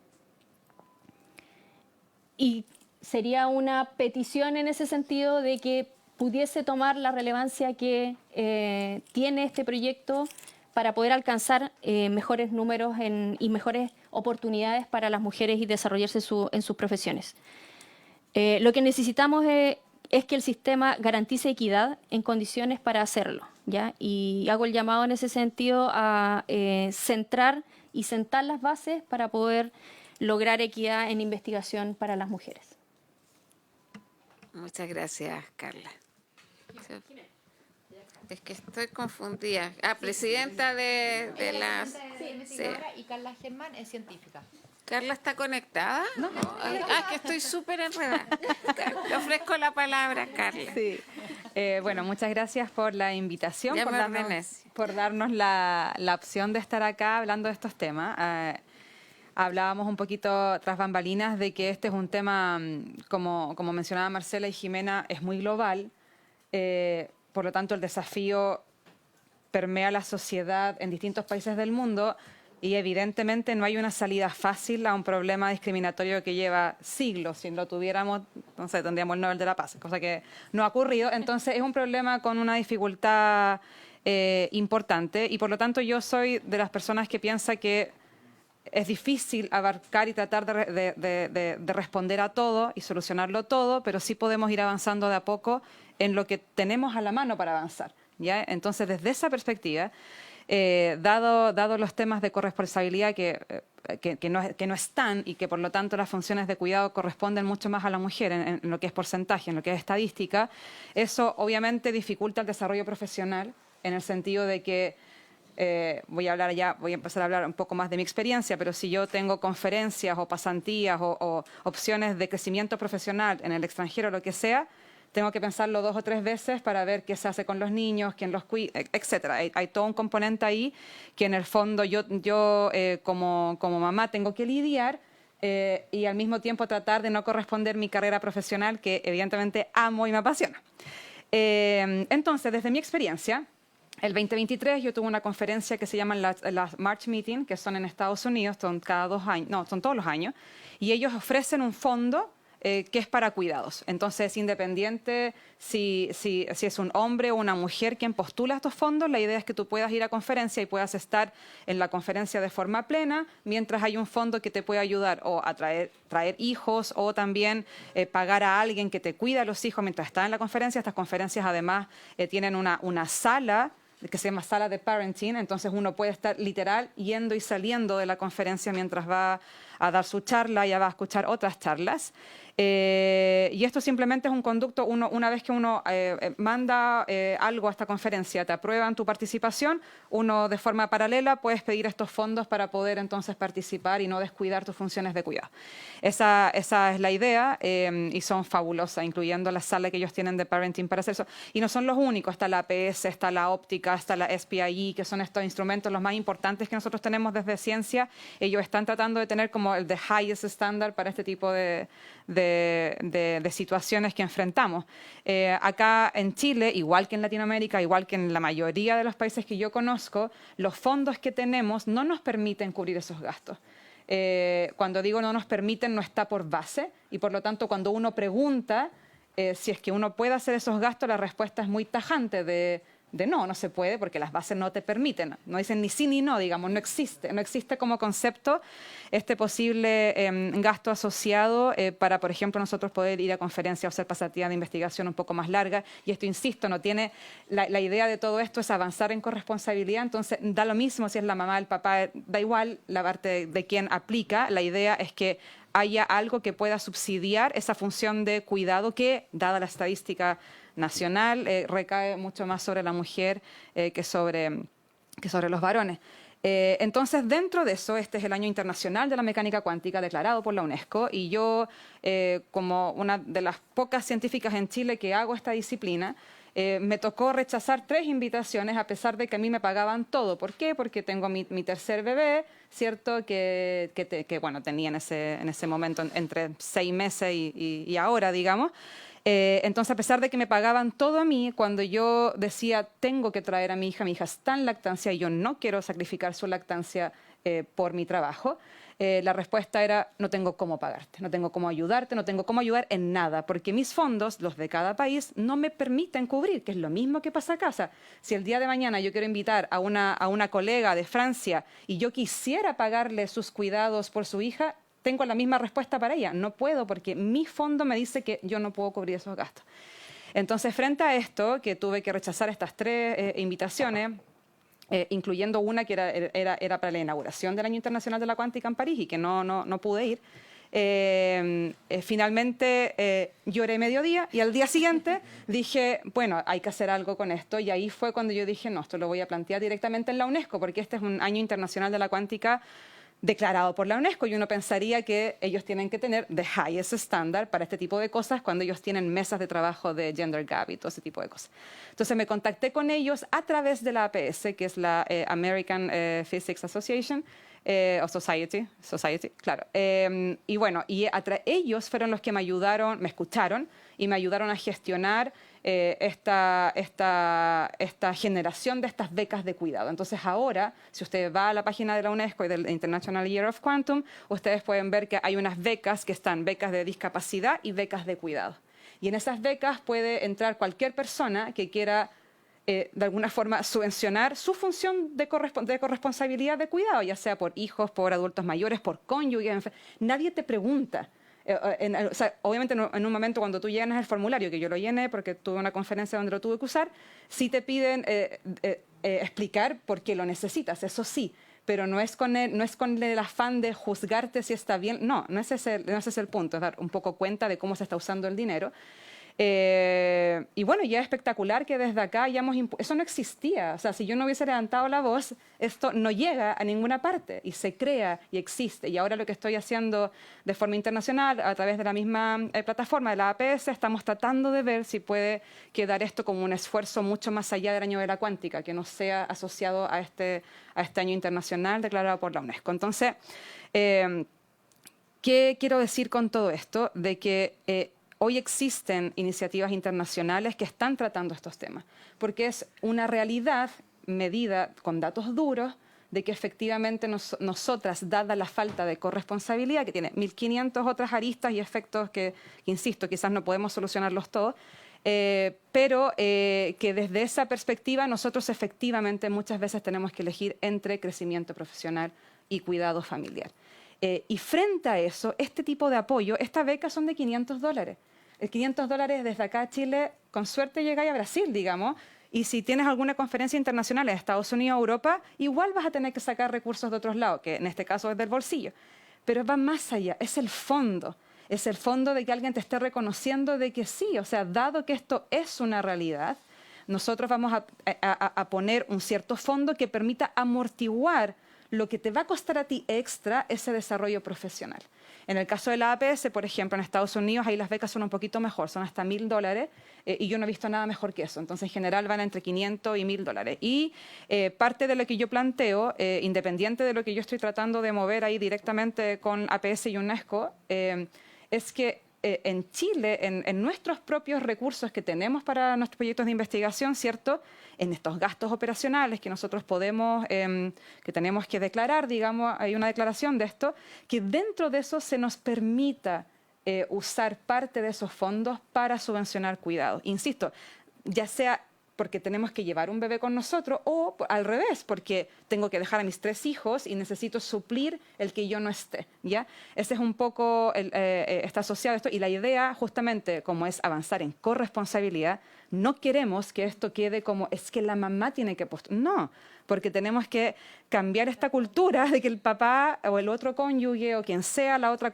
Y sería una petición en ese sentido de que pudiese tomar la relevancia que tiene este proyecto para poder alcanzar mejores números y mejores oportunidades para las mujeres y desarrollarse en sus profesiones. Lo que necesitamos es que el sistema garantice equidad en condiciones para hacerlo, ¿ya? Y hago el llamado en ese sentido a centrar y sentar las bases para poder lograr equidad en investigación para las mujeres. Muchas gracias, Carla. Es que estoy confundida. Presidenta de la... Sí. Y Carla Germán es científica. ¿Carla está conectada? No. Que estoy súper enredada. Le ofrezco la palabra, Carla. Sí. Bueno, muchas gracias por la invitación, Ya por me darnos, ordené. por darnos la opción de estar acá hablando de estos temas. Hablábamos un poquito tras bambalinas de que este es un tema, como mencionaba Marcela y Jimena, es muy global. Por lo tanto, el desafío permea la sociedad en distintos países del mundo y evidentemente no hay una salida fácil a un problema discriminatorio que lleva siglos. Si lo tuviéramos, no sé, tendríamos el Nobel de la Paz, cosa que no ha ocurrido. Entonces, es un problema con una dificultad importante y por lo tanto yo soy de las personas que piensa que es difícil abarcar y tratar de responder a todo y solucionarlo todo, pero sí podemos ir avanzando de a poco en lo que tenemos a la mano para avanzar, ¿ya? Entonces, desde esa perspectiva, dado los temas de corresponsabilidad que no están y que por lo tanto las funciones de cuidado corresponden mucho más a la mujer en lo que es porcentaje, en lo que es estadística, eso obviamente dificulta el desarrollo profesional en el sentido de que voy a empezar a hablar un poco más de mi experiencia, pero si yo tengo conferencias o pasantías o opciones de crecimiento profesional en el extranjero, lo que sea, tengo que pensarlo 2 o 3 veces para ver qué se hace con los niños, quién los cuida, etcétera. Hay todo un componente ahí que en el fondo yo como mamá tengo que lidiar y al mismo tiempo tratar de no corresponder mi carrera profesional, que evidentemente amo y me apasiona. Entonces, desde mi experiencia, el 2023 yo tuve una conferencia que se llama las March Meeting, que son en Estados Unidos, son cada 2 años, no, son todos los años, y ellos ofrecen un fondo que es para cuidados. Entonces, es independiente si es un hombre o una mujer quien postula estos fondos, la idea es que tú puedas ir a conferencia y puedas estar en la conferencia de forma plena, mientras hay un fondo que te puede ayudar o a traer hijos o también pagar a alguien que te cuida a los hijos mientras está en la conferencia. Estas conferencias además tienen una sala que se llama sala de parenting, entonces uno puede estar literal yendo y saliendo de la conferencia mientras va a dar su charla, ya va a escuchar otras charlas. Y esto simplemente es un conducto, una vez que uno manda algo a esta conferencia, te aprueban tu participación, uno de forma paralela puedes pedir estos fondos para poder entonces participar y no descuidar tus funciones de cuidado. Esa es la idea y son fabulosas, incluyendo la sala que ellos tienen de parenting para hacer eso. Y no son los únicos, está la APS, está la óptica, está la SPIE, que son estos instrumentos los más importantes que nosotros tenemos desde ciencia. Ellos están tratando de tener como el de highest standard para este tipo de situaciones que enfrentamos. Acá en Chile, igual que en Latinoamérica, igual que en la mayoría de los países que yo conozco, los fondos que tenemos no nos permiten cubrir esos gastos. Cuando digo no nos permiten, no está por base, y por lo tanto cuando uno pregunta si es que uno puede hacer esos gastos, la respuesta es muy tajante de no se puede porque las bases no te permiten. No dicen ni sí ni no, digamos, no existe como concepto este posible gasto asociado para, por ejemplo, nosotros poder ir a conferencias o hacer pasantías de investigación un poco más largas. Y esto, insisto, no tiene la idea de todo esto es avanzar en corresponsabilidad, entonces da lo mismo si es la mamá, el papá, da igual la parte de quien aplica. La idea es que haya algo que pueda subsidiar esa función de cuidado que, dada la estadística nacional, recae mucho más sobre la mujer que sobre los varones. Entonces, dentro de eso, este es el Año Internacional de la Mecánica Cuántica declarado por la UNESCO y yo, como una de las pocas científicas en Chile que hago esta disciplina, me tocó rechazar 3 invitaciones a pesar de que a mí me pagaban todo. ¿Por qué? Porque tengo mi tercer bebé, ¿cierto? Que bueno, tenía en ese momento entre 6 meses y ahora, digamos. Entonces, a pesar de que me pagaban todo a mí, cuando yo decía, tengo que traer a mi hija está en lactancia y yo no quiero sacrificar su lactancia por mi trabajo, la respuesta era, no tengo cómo pagarte, no tengo cómo ayudarte, no tengo cómo ayudar en nada, porque mis fondos, los de cada país, no me permiten cubrir, que es lo mismo que pasa acá. O sea, si el día de mañana yo quiero invitar a una colega de Francia y yo quisiera pagarle sus cuidados por su hija, tengo la misma respuesta para ella. No puedo porque mi fondo me dice que yo no puedo cubrir esos gastos. Entonces, frente a esto, que tuve que rechazar estas 3 invitaciones, incluyendo una que era para la inauguración del Año Internacional de la Cuántica en París y que no pude ir, finalmente lloré mediodía y al día siguiente dije, bueno, hay que hacer algo con esto. Y ahí fue cuando yo dije, no, esto lo voy a plantear directamente en la UNESCO, porque este es un Año Internacional de la Cuántica declarado por la UNESCO y uno pensaría que ellos tienen que tener the highest standard para este tipo de cosas cuando ellos tienen mesas de trabajo de gender gap y todo ese tipo de cosas. Entonces me contacté con ellos a través de la APS, que es la American Physics Association, o Society, claro. Y bueno, ellos fueron los que me ayudaron, me escucharon y me ayudaron a gestionar esta generación de estas becas de cuidado. Entonces ahora, si usted va a la página de la UNESCO y del International Year of Quantum, ustedes pueden ver que hay unas becas que están becas de discapacidad y becas de cuidado. Y en esas becas puede entrar cualquier persona que quiera de alguna forma subvencionar su función de corresponsabilidad de cuidado, ya sea por hijos, por adultos mayores, por cónyuges. Nadie te pregunta. O sea, obviamente en un momento cuando tú llenas el formulario, que yo lo llené porque tuve una conferencia donde lo tuve que usar, sí te piden explicar por qué lo necesitas, eso sí, pero no es con el afán de juzgarte si está bien, no es ese el punto, es dar un poco cuenta de cómo se está usando el dinero. Y bueno, ya es espectacular que desde acá eso no existía. O sea, si yo no hubiese levantado la voz, esto no llega a ninguna parte y se crea y existe. Y ahora lo que estoy haciendo de forma internacional, a través de la misma plataforma de la APS, estamos tratando de ver si puede quedar esto como un esfuerzo mucho más allá del Año de la Cuántica, que no sea asociado a este Año Internacional declarado por la UNESCO. Entonces, ¿qué quiero decir con todo esto? De que hoy existen iniciativas internacionales que están tratando estos temas, porque es una realidad medida con datos duros de que efectivamente nosotras, dada la falta de corresponsabilidad, que tiene 1.500 otras aristas y efectos que, insisto, quizás no podemos solucionarlos todos, pero que desde esa perspectiva nosotros efectivamente muchas veces tenemos que elegir entre crecimiento profesional y cuidado familiar. Y frente a eso, este tipo de apoyo, estas becas son de $500. El $500 desde acá a Chile, con suerte llegáis a Brasil, digamos, y si tienes alguna conferencia internacional en Estados Unidos o Europa, igual vas a tener que sacar recursos de otros lados, que en este caso es del bolsillo. Pero va más allá, es el fondo de que alguien te esté reconociendo de que sí, o sea, dado que esto es una realidad, nosotros vamos a poner un cierto fondo que permita amortiguar lo que te va a costar a ti extra ese desarrollo profesional. En el caso de la APS, por ejemplo, en Estados Unidos, ahí las becas son un poquito mejor, son hasta $1.000, y yo no he visto nada mejor que eso. Entonces, en general, van entre 500 y $1.000. Y parte de lo que yo planteo, independiente de lo que yo estoy tratando de mover ahí directamente con APS y UNESCO, es que en Chile, en nuestros propios recursos que tenemos para nuestros proyectos de investigación, ¿cierto?, en estos gastos operacionales que nosotros podemos, que tenemos que declarar, digamos, hay una declaración de esto, que dentro de eso se nos permita usar parte de esos fondos para subvencionar cuidados. Insisto, ya sea porque tenemos que llevar un bebé con nosotros o al revés, porque tengo que dejar a mis 3 hijos y necesito suplir el que yo no esté, ¿ya? Ese es un poco, está asociado a esto, y la idea justamente como es avanzar en corresponsabilidad, no queremos que esto quede como es que la mamá tiene que no, porque tenemos que cambiar esta cultura de que el papá o el otro cónyuge o quien sea la otra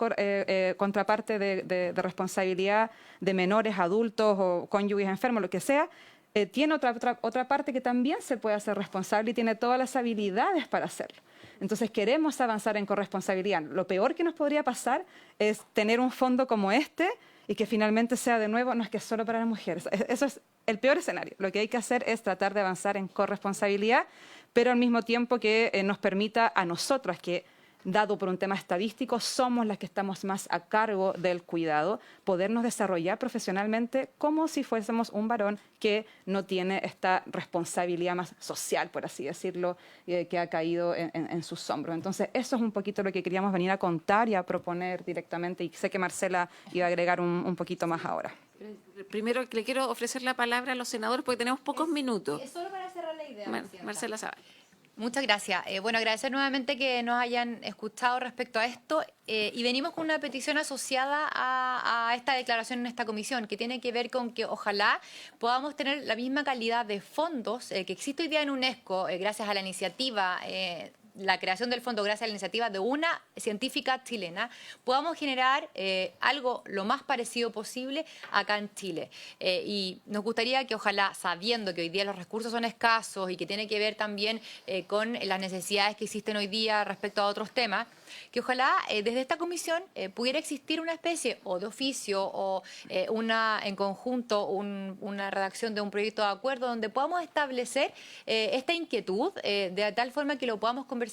contraparte de responsabilidad de menores, adultos o cónyuges enfermos, lo que sea, tiene otra parte que también se puede hacer responsable y tiene todas las habilidades para hacerlo. Entonces queremos avanzar en corresponsabilidad. Lo peor que nos podría pasar es tener un fondo como este y que finalmente sea de nuevo, no es que es solo para las mujeres. Eso es el peor escenario. Lo que hay que hacer es tratar de avanzar en corresponsabilidad, pero al mismo tiempo que nos permita a nosotras que, dado por un tema estadístico, somos las que estamos más a cargo del cuidado, podernos desarrollar profesionalmente como si fuésemos un varón que no tiene esta responsabilidad más social, por así decirlo, que ha caído en sus hombros. Entonces, eso es un poquito lo que queríamos venir a contar y a proponer directamente, y sé que Marcela iba a agregar un poquito más ahora. Primero le quiero ofrecer la palabra a los senadores porque tenemos pocos minutos. Es solo para cerrar la idea. Marcela Zavala. Muchas gracias. Bueno, agradecer nuevamente que nos hayan escuchado respecto a esto y venimos con una petición asociada a esta declaración en esta comisión, que tiene que ver con que ojalá podamos tener la misma calidad de fondos que existe hoy día en UNESCO, gracias a la iniciativa la creación del fondo gracias a la iniciativa de una científica chilena, podamos generar algo lo más parecido posible acá en Chile. Y nos gustaría que ojalá, sabiendo que hoy día los recursos son escasos y que tiene que ver también con las necesidades que existen hoy día respecto a otros temas, que ojalá desde esta comisión pudiera existir una especie o de oficio o en conjunto una redacción de un proyecto de acuerdo donde podamos establecer esta inquietud de tal forma que lo podamos conversar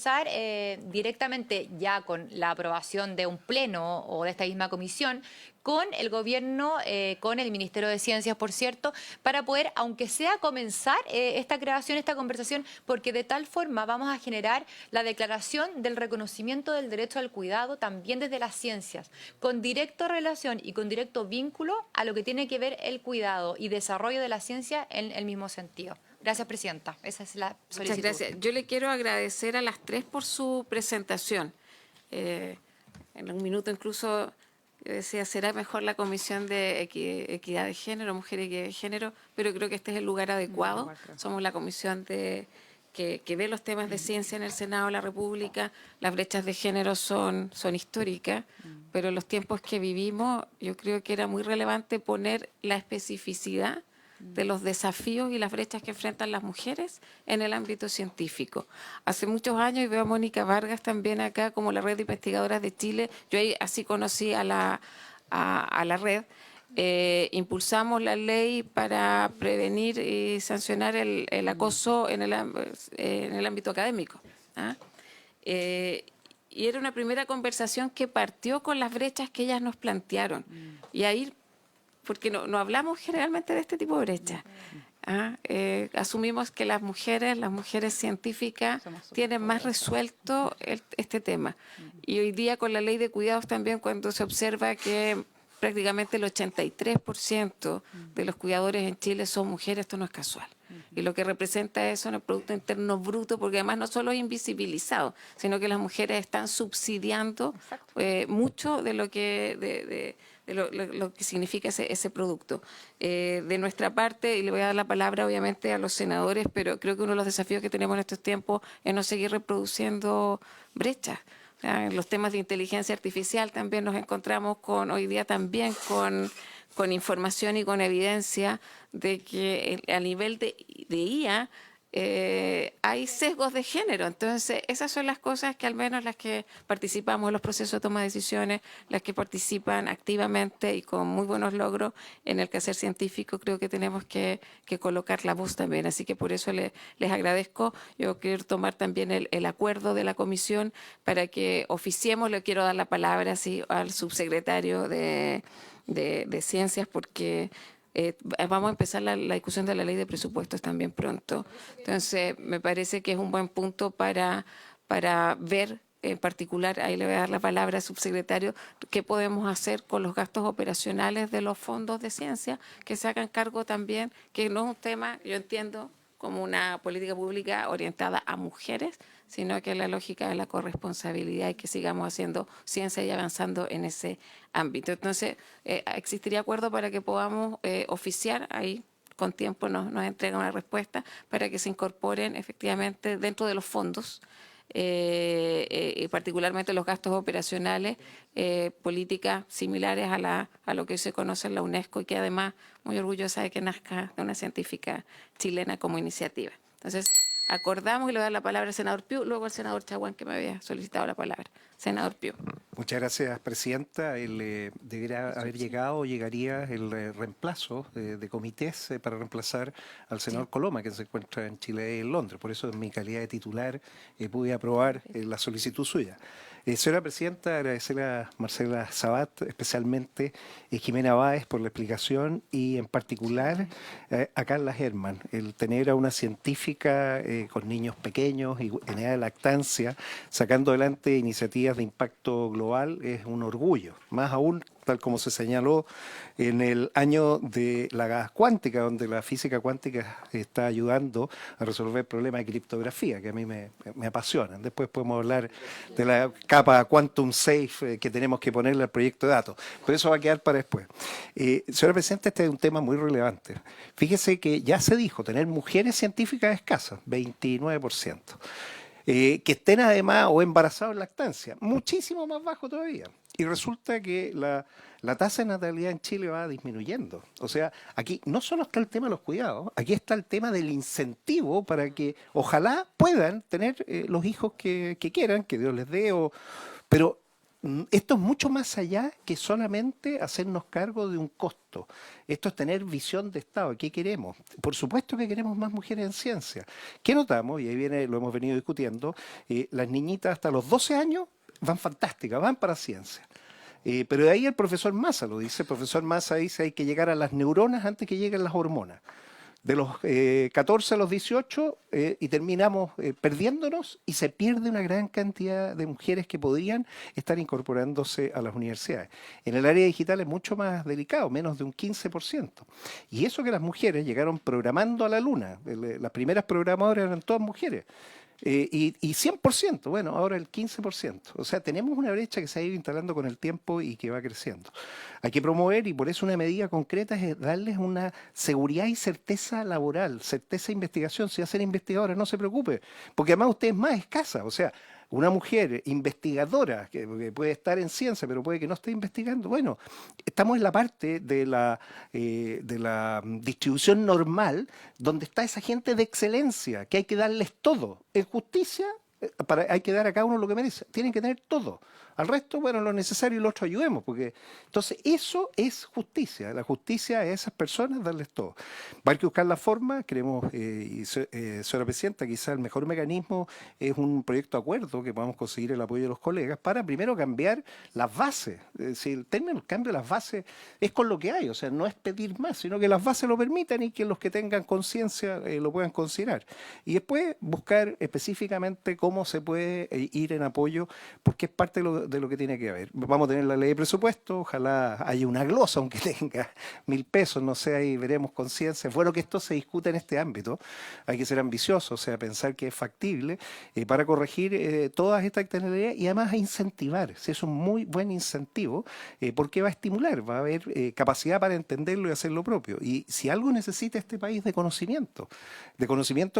directamente ya con la aprobación de un pleno o de esta misma comisión, con el gobierno, con el Ministerio de Ciencias, por cierto, para poder, aunque sea comenzar esta creación, esta conversación, porque de tal forma vamos a generar la declaración del reconocimiento del derecho al cuidado también desde las ciencias, con directa relación y con directo vínculo a lo que tiene que ver el cuidado y desarrollo de la ciencia en el mismo sentido. Gracias, Presidenta. Esa es la solicitud. Muchas gracias. Yo le quiero agradecer a las tres por su presentación. En un minuto incluso yo decía, será mejor la Comisión de Equidad de Género, Mujer y Equidad de Género, pero creo que este es el lugar adecuado. Somos la comisión que ve los temas de ciencia en el Senado de la República. Las brechas de género son históricas, pero en los tiempos que vivimos yo creo que era muy relevante poner la especificidad de los desafíos y las brechas que enfrentan las mujeres en el ámbito científico. Hace muchos años, y veo a Mónica Vargas también acá como la Red de Investigadoras de Chile, yo ahí así conocí a la red, impulsamos la ley para prevenir y sancionar el acoso en el ámbito académico. Y era una primera conversación que partió con las brechas que ellas nos plantearon. Y ahí porque no hablamos generalmente de este tipo de brechas. Asumimos que las mujeres científicas tienen más resuelto este tema. Y hoy día con la ley de cuidados también, cuando se observa que prácticamente el 83% de los cuidadores en Chile son mujeres, esto no es casual. Y lo que representa eso en el Producto Interno Bruto, porque además no solo es invisibilizado, sino que las mujeres están subsidiando mucho de lo que lo que significa ese producto. De nuestra parte, y le voy a dar la palabra obviamente a los senadores, pero creo que uno de los desafíos que tenemos en estos tiempos es no seguir reproduciendo brechas. En los temas de inteligencia artificial también nos encontramos hoy día también con información y con evidencia de que a nivel de IA hay sesgos de género. Entonces, esas son las cosas que al menos las que participamos en los procesos de toma de decisiones, las que participan activamente y con muy buenos logros en el quehacer científico, creo que tenemos que colocar la voz también. Así que por eso les agradezco. Yo quiero tomar también el acuerdo de la comisión para que oficiemos. Le quiero dar la palabra al subsecretario de Ciencias, porque vamos a empezar la discusión de la ley de presupuestos también pronto. Entonces, me parece que es un buen punto para ver en particular, ahí le voy a dar la palabra al subsecretario, qué podemos hacer con los gastos operacionales de los fondos de ciencia, que se hagan cargo también, que no es un tema, yo entiendo, como una política pública orientada a mujeres, sino que la lógica de la corresponsabilidad y que sigamos haciendo ciencia y avanzando en ese ámbito. Entonces, existiría acuerdo para que podamos oficiar, ahí con tiempo nos entrega una respuesta, para que se incorporen efectivamente dentro de los fondos y particularmente los gastos operacionales, políticas similares a lo que se conoce en la UNESCO y que además muy orgullosa de que nazca de una científica chilena como iniciativa. Entonces, acordamos y le voy a dar la palabra al senador Piu, luego al senador Chaguán, que me había solicitado la palabra. Senador Piu. Muchas gracias, presidenta. Debería haber llegado o llegaría el reemplazo de comités para reemplazar al senador Coloma, que se encuentra en Chile y en Londres. Por eso, en mi calidad de titular, pude aprobar la solicitud suya. Señora presidenta, agradecerle a Marcela Sabat, especialmente Jimena Báez por la explicación y en particular a Carla Herman. El tener a una científica con niños pequeños y en edad de lactancia sacando adelante iniciativas de impacto global es un orgullo. Más aún, tal como se señaló en el año de la gas cuántica, donde la física cuántica está ayudando a resolver problemas de criptografía, que a mí me apasionan. Después podemos hablar de la capa quantum safe que tenemos que ponerle al proyecto de datos, pero eso va a quedar para después. Señora Presidenta, este es un tema muy relevante. Fíjese que ya se dijo, tener mujeres científicas escasas, 29%. Que estén además o embarazados en lactancia, muchísimo más bajo todavía. Y resulta que la tasa de natalidad en Chile va disminuyendo. O sea, aquí no solo está el tema de los cuidados, aquí está el tema del incentivo para que ojalá puedan tener los hijos que quieran, que Dios les dé, pero esto es mucho más allá que solamente hacernos cargo de un costo. Esto es tener visión de Estado. ¿Qué queremos? Por supuesto que queremos más mujeres en ciencia. ¿Qué notamos? Y ahí viene, lo hemos venido discutiendo, las niñitas hasta los 12 años van fantásticas, van para ciencia. Pero de ahí el profesor Massa lo dice. El profesor Massa dice hay que llegar a las neuronas antes que lleguen las hormonas. De los 14 a los 18 y terminamos perdiéndonos y se pierde una gran cantidad de mujeres que podrían estar incorporándose a las universidades. En el área digital es mucho más delicado, menos de un 15%. Y eso que las mujeres llegaron programando a la luna, las primeras programadoras eran todas mujeres. Y 100%, bueno, ahora el 15%. O sea, tenemos una brecha que se ha ido instalando con el tiempo y que va creciendo. Hay que promover, y por eso una medida concreta es darles una seguridad y certeza laboral, certeza de investigación. Si va a ser investigadora, no se preocupe, porque además usted es más escasa. O sea, una mujer investigadora que puede estar en ciencia, pero puede que no esté investigando. Bueno, estamos en la parte de la distribución normal, donde está esa gente de excelencia, que hay que darles todo. En justicia, hay que dar a cada uno lo que merece. Tienen que tener todo. Al resto, bueno, lo necesario y lo otro ayudemos, porque entonces eso es justicia. La justicia es a esas personas darles todo. Va a haber que buscar la forma, creemos, señora Presidenta, quizá el mejor mecanismo es un proyecto de acuerdo que podamos conseguir el apoyo de los colegas para primero cambiar las bases. Es decir, el término el cambio de las bases es con lo que hay, o sea, no es pedir más, sino que las bases lo permitan y que los que tengan conciencia lo puedan considerar. Y después buscar específicamente cómo se puede ir en apoyo, porque es parte de lo que tiene que haber. Vamos a tener la ley de presupuesto, ojalá haya una glosa, aunque tenga 1.000 pesos, no sé, ahí veremos conciencia. Es bueno que esto se discuta en este ámbito, hay que ser ambicioso, o sea, pensar que es factible para corregir todas estas externalidades y además incentivar, si es un muy buen incentivo, porque va a estimular, va a haber capacidad para entenderlo y hacer lo propio. Y si algo necesita este país de conocimiento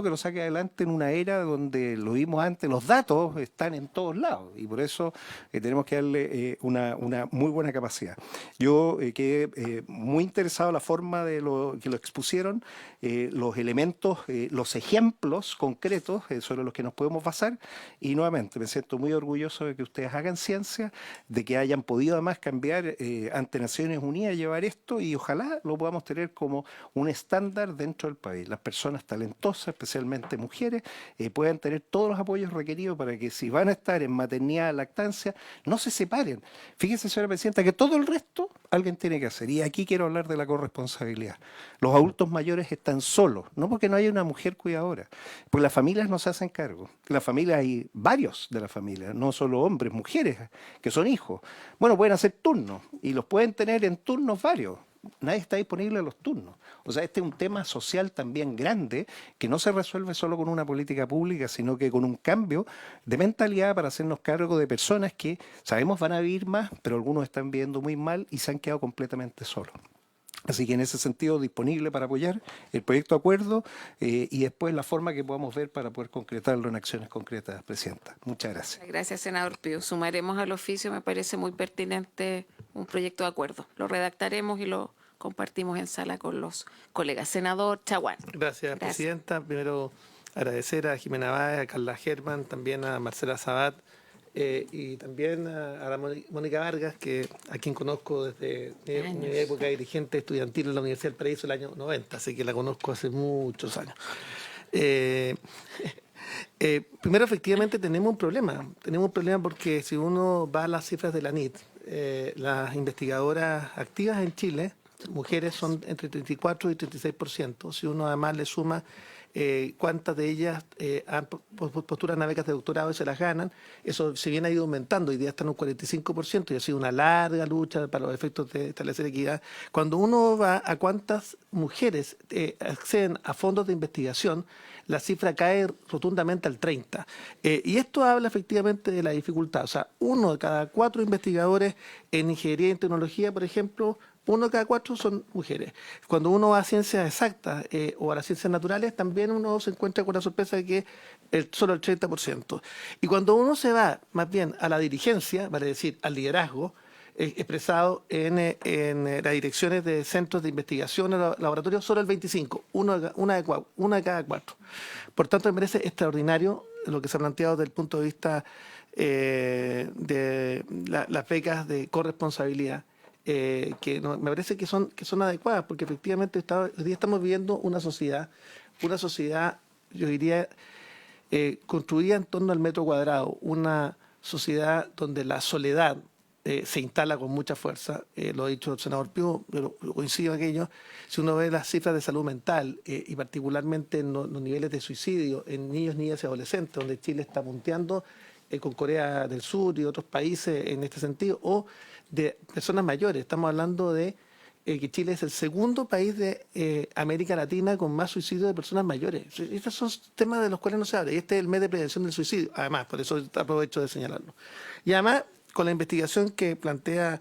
que lo saque adelante en una era donde lo vimos antes, los datos están en todos lados y por eso tenemos que darle una muy buena capacidad. Yo quedé muy interesado en la forma de que lo expusieron, los elementos, los ejemplos concretos sobre los que nos podemos basar y nuevamente me siento muy orgulloso de que ustedes hagan ciencia, de que hayan podido además cambiar ante Naciones Unidas, llevar esto y ojalá lo podamos tener como un estándar dentro del país. Las personas talentosas, especialmente mujeres, puedan tener todos los apoyos requeridos para que si van a estar en maternidad, lactancia, no se separen. Fíjese, señora Presidenta, que todo el resto alguien tiene que hacer. Y aquí quiero hablar de la corresponsabilidad. Los adultos mayores están solos, no porque no haya una mujer cuidadora, porque las familias no se hacen cargo. Las familias, hay varios de la familia, no solo hombres, mujeres, que son hijos. Bueno, pueden hacer turnos y los pueden tener en turnos varios. Nadie está disponible a los turnos. O sea, este es un tema social también grande que no se resuelve solo con una política pública, sino que con un cambio de mentalidad para hacernos cargo de personas que sabemos van a vivir más, pero algunos están viviendo muy mal y se han quedado completamente solos. Así que en ese sentido disponible para apoyar el proyecto de acuerdo y después la forma que podamos ver para poder concretarlo en acciones concretas, Presidenta. Muchas gracias. Gracias, senador Pío. Sumaremos al oficio, me parece muy pertinente un proyecto de acuerdo. Lo redactaremos y lo compartimos en sala con los colegas. Senador Chaguán. Gracias, Presidenta. Primero agradecer a Jimena Báez, a Carla Germán, también a Marcela Sabat y también a la Mónica Vargas, a quien conozco desde mi época dirigente estudiantil en la Universidad del Paraíso el año 90, así que la conozco hace muchos años. Primero, efectivamente, tenemos un problema. Tenemos un problema porque si uno va a las cifras de la NIT, las investigadoras activas en Chile, mujeres, son entre 34 y 36%. Si uno además le suma cuántas de ellas postulan a becas de doctorado y se las ganan, eso si bien ha ido aumentando, hoy día están en un 45% y ha sido una larga lucha para los efectos de establecer equidad. Cuando uno va a cuántas mujeres acceden a fondos de investigación, la cifra cae rotundamente al 30%. Y esto habla efectivamente de la dificultad. O sea, 1 de cada 4 investigadores en ingeniería y tecnología, por ejemplo, 1 de cada 4 son mujeres. Cuando uno va a ciencias exactas o a las ciencias naturales, también uno se encuentra con la sorpresa de que solo el 30%. Y cuando uno se va más bien a la dirigencia, vale decir, al liderazgo, expresado en las direcciones de centros de investigación, en los laboratorios, solo el 25%, una de cada 4. Por tanto, me parece extraordinario lo que se ha planteado desde el punto de vista de las becas de corresponsabilidad. Que me parece que son adecuadas, porque efectivamente hoy día estamos viviendo una sociedad, yo diría, construida en torno al metro cuadrado, una sociedad donde la soledad se instala con mucha fuerza, lo ha dicho el senador Pío, pero coincido en aquello. Si uno ve las cifras de salud mental y particularmente en los niveles de suicidio en niños, niñas y adolescentes, donde Chile está punteando con Corea del Sur y otros países en este sentido, o de personas mayores. Estamos hablando de que Chile es el segundo país de América Latina con más suicidio de personas mayores. Estos son temas de los cuales no se habla. Y este es el mes de prevención del suicidio, además, por eso aprovecho de señalarlo. Y además, con la investigación que plantea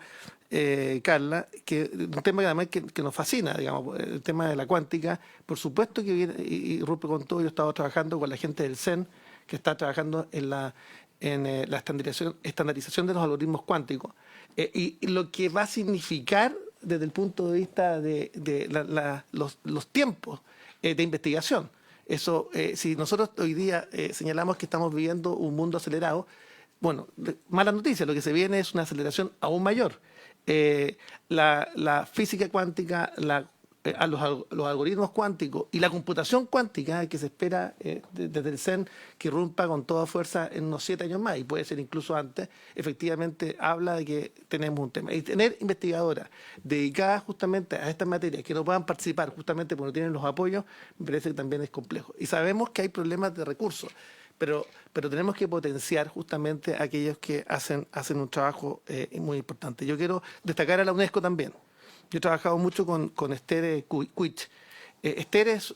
Carla, que un tema que además que nos fascina, digamos, el tema de la cuántica, por supuesto que viene, y rompe con todo. Yo he estado trabajando con la gente del CEN, que está trabajando en la estandarización de los algoritmos cuánticos, y lo que va a significar desde el punto de vista de los tiempos de investigación. Eso, si nosotros hoy día señalamos que estamos viviendo un mundo acelerado, bueno, mala noticia, lo que se viene es una aceleración aún mayor. La física cuántica, los algoritmos cuánticos y la computación cuántica que se espera desde el CERN que irrumpa con toda fuerza en unos 7 años más, y puede ser incluso antes, efectivamente habla de que tenemos un tema. Y tener investigadoras dedicadas justamente a estas materias que no puedan participar justamente porque no tienen los apoyos, me parece que también es complejo. Y sabemos que hay problemas de recursos, pero tenemos que potenciar justamente a aquellos que hacen un trabajo muy importante. Yo quiero destacar a la UNESCO también. Yo he trabajado mucho con Esther Cuich. Esther es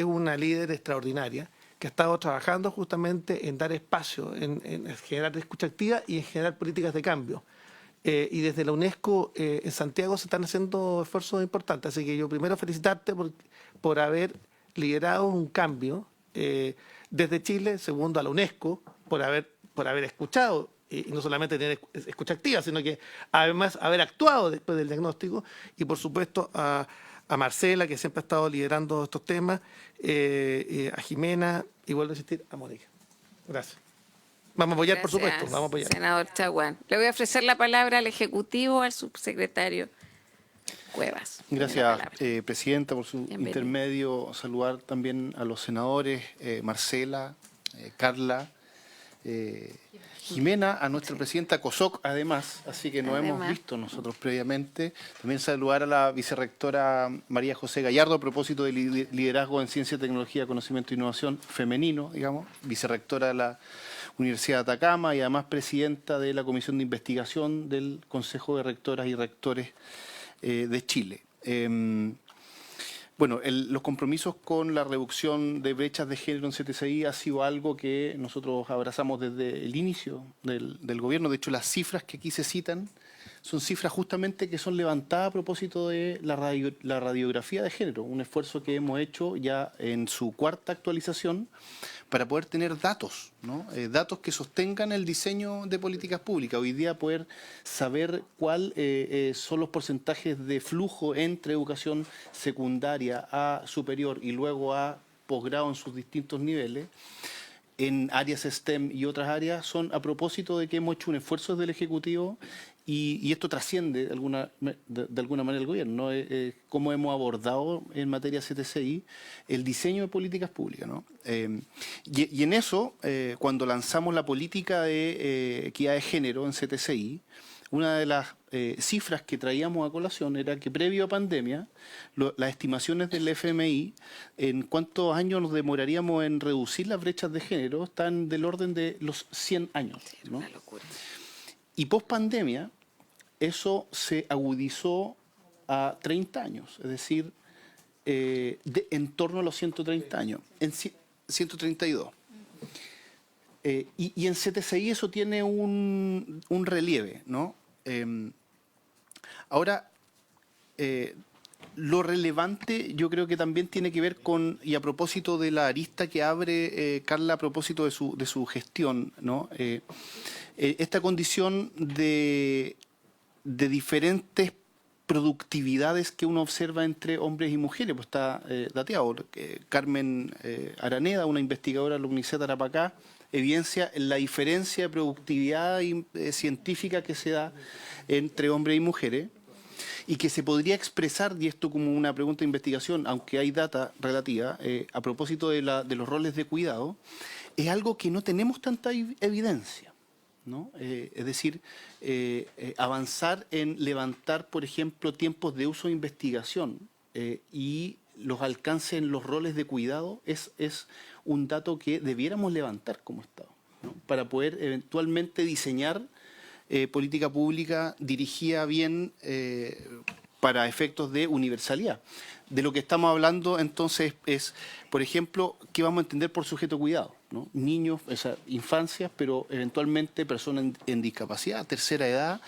una líder extraordinaria que ha estado trabajando justamente en dar espacio, en generar escucha activa y en generar políticas de cambio. Y desde la UNESCO en Santiago se están haciendo esfuerzos importantes. Así que yo primero felicitarte por haber liderado un cambio desde Chile, segundo a la UNESCO, por haber escuchado, y no solamente tener escucha activa, sino que además haber actuado después del diagnóstico, y por supuesto a Marcela, que siempre ha estado liderando estos temas, a Jimena, y vuelvo a insistir, a Mónica. Gracias. Vamos a apoyar, Gracias, por supuesto, vamos a apoyar. Senador Chaguán. Le voy a ofrecer la palabra al Ejecutivo, al subsecretario Cuevas. Gracias, Presidenta, por su Bienvenido. intermedio. Saludar también a los senadores, Marcela, Carla, Jimena, a nuestra presidenta COSOC, además, así que nos hemos visto nosotros previamente. También saludar a la vicerrectora María José Gallardo a propósito de liderazgo en ciencia, tecnología, conocimiento e innovación femenino, digamos, vicerrectora de la Universidad de Atacama y además presidenta de la Comisión de Investigación del Consejo de Rectoras y Rectores de Chile. Bueno, los compromisos con la reducción de brechas de género en CTCI ha sido algo que nosotros abrazamos desde el inicio del gobierno. De hecho, las cifras que aquí se citan son cifras justamente que son levantadas a propósito de la radiografía de género, un esfuerzo que hemos hecho ya en su 4ª actualización para poder tener datos, ¿no? Datos que sostengan el diseño de políticas públicas. Hoy día poder saber cuál son los porcentajes de flujo entre educación secundaria a superior y luego a posgrado en sus distintos niveles, en áreas STEM y otras áreas, son a propósito de que hemos hecho un esfuerzo desde el Ejecutivo y esto trasciende de alguna manera el gobierno, ¿no? Cómo hemos abordado en materia CTCI el diseño de políticas públicas, ¿no? Y en eso, cuando lanzamos la política de equidad de género en CTCI, una de las cifras que traíamos a colación era que previo a pandemia, las estimaciones del FMI en cuántos años nos demoraríamos en reducir las brechas de género están del orden de los 100 años, ¿no? Una locura. Y post pandemia, eso se agudizó a 30 años, es decir, en torno a los 130 años, en 132. Y en CTCI eso tiene un relieve, ¿no? Ahora, lo relevante yo creo que también tiene que ver con, y a propósito de la arista que abre Carla a propósito de su gestión, ¿no? Esta condición de diferentes productividades que uno observa entre hombres y mujeres, pues está dateado. Carmen Araneda, una investigadora de la Universidad de Tarapacá, evidencia la diferencia de productividad científica que se da entre hombres y mujeres y que se podría expresar, y esto como una pregunta de investigación, aunque hay data relativa, a propósito de los roles de cuidado, es algo que no tenemos tanta evidencia, ¿no? Es decir, avanzar en levantar, por ejemplo, tiempos de uso de investigación y los alcances en los roles de cuidado es un dato que debiéramos levantar como Estado, ¿no? Para poder eventualmente diseñar política pública dirigida bien para efectos de universalidad. De lo que estamos hablando entonces es, por ejemplo, ¿qué vamos a entender por sujeto de cuidado, ¿no? Niños, infancias, pero eventualmente personas en discapacidad, tercera edad,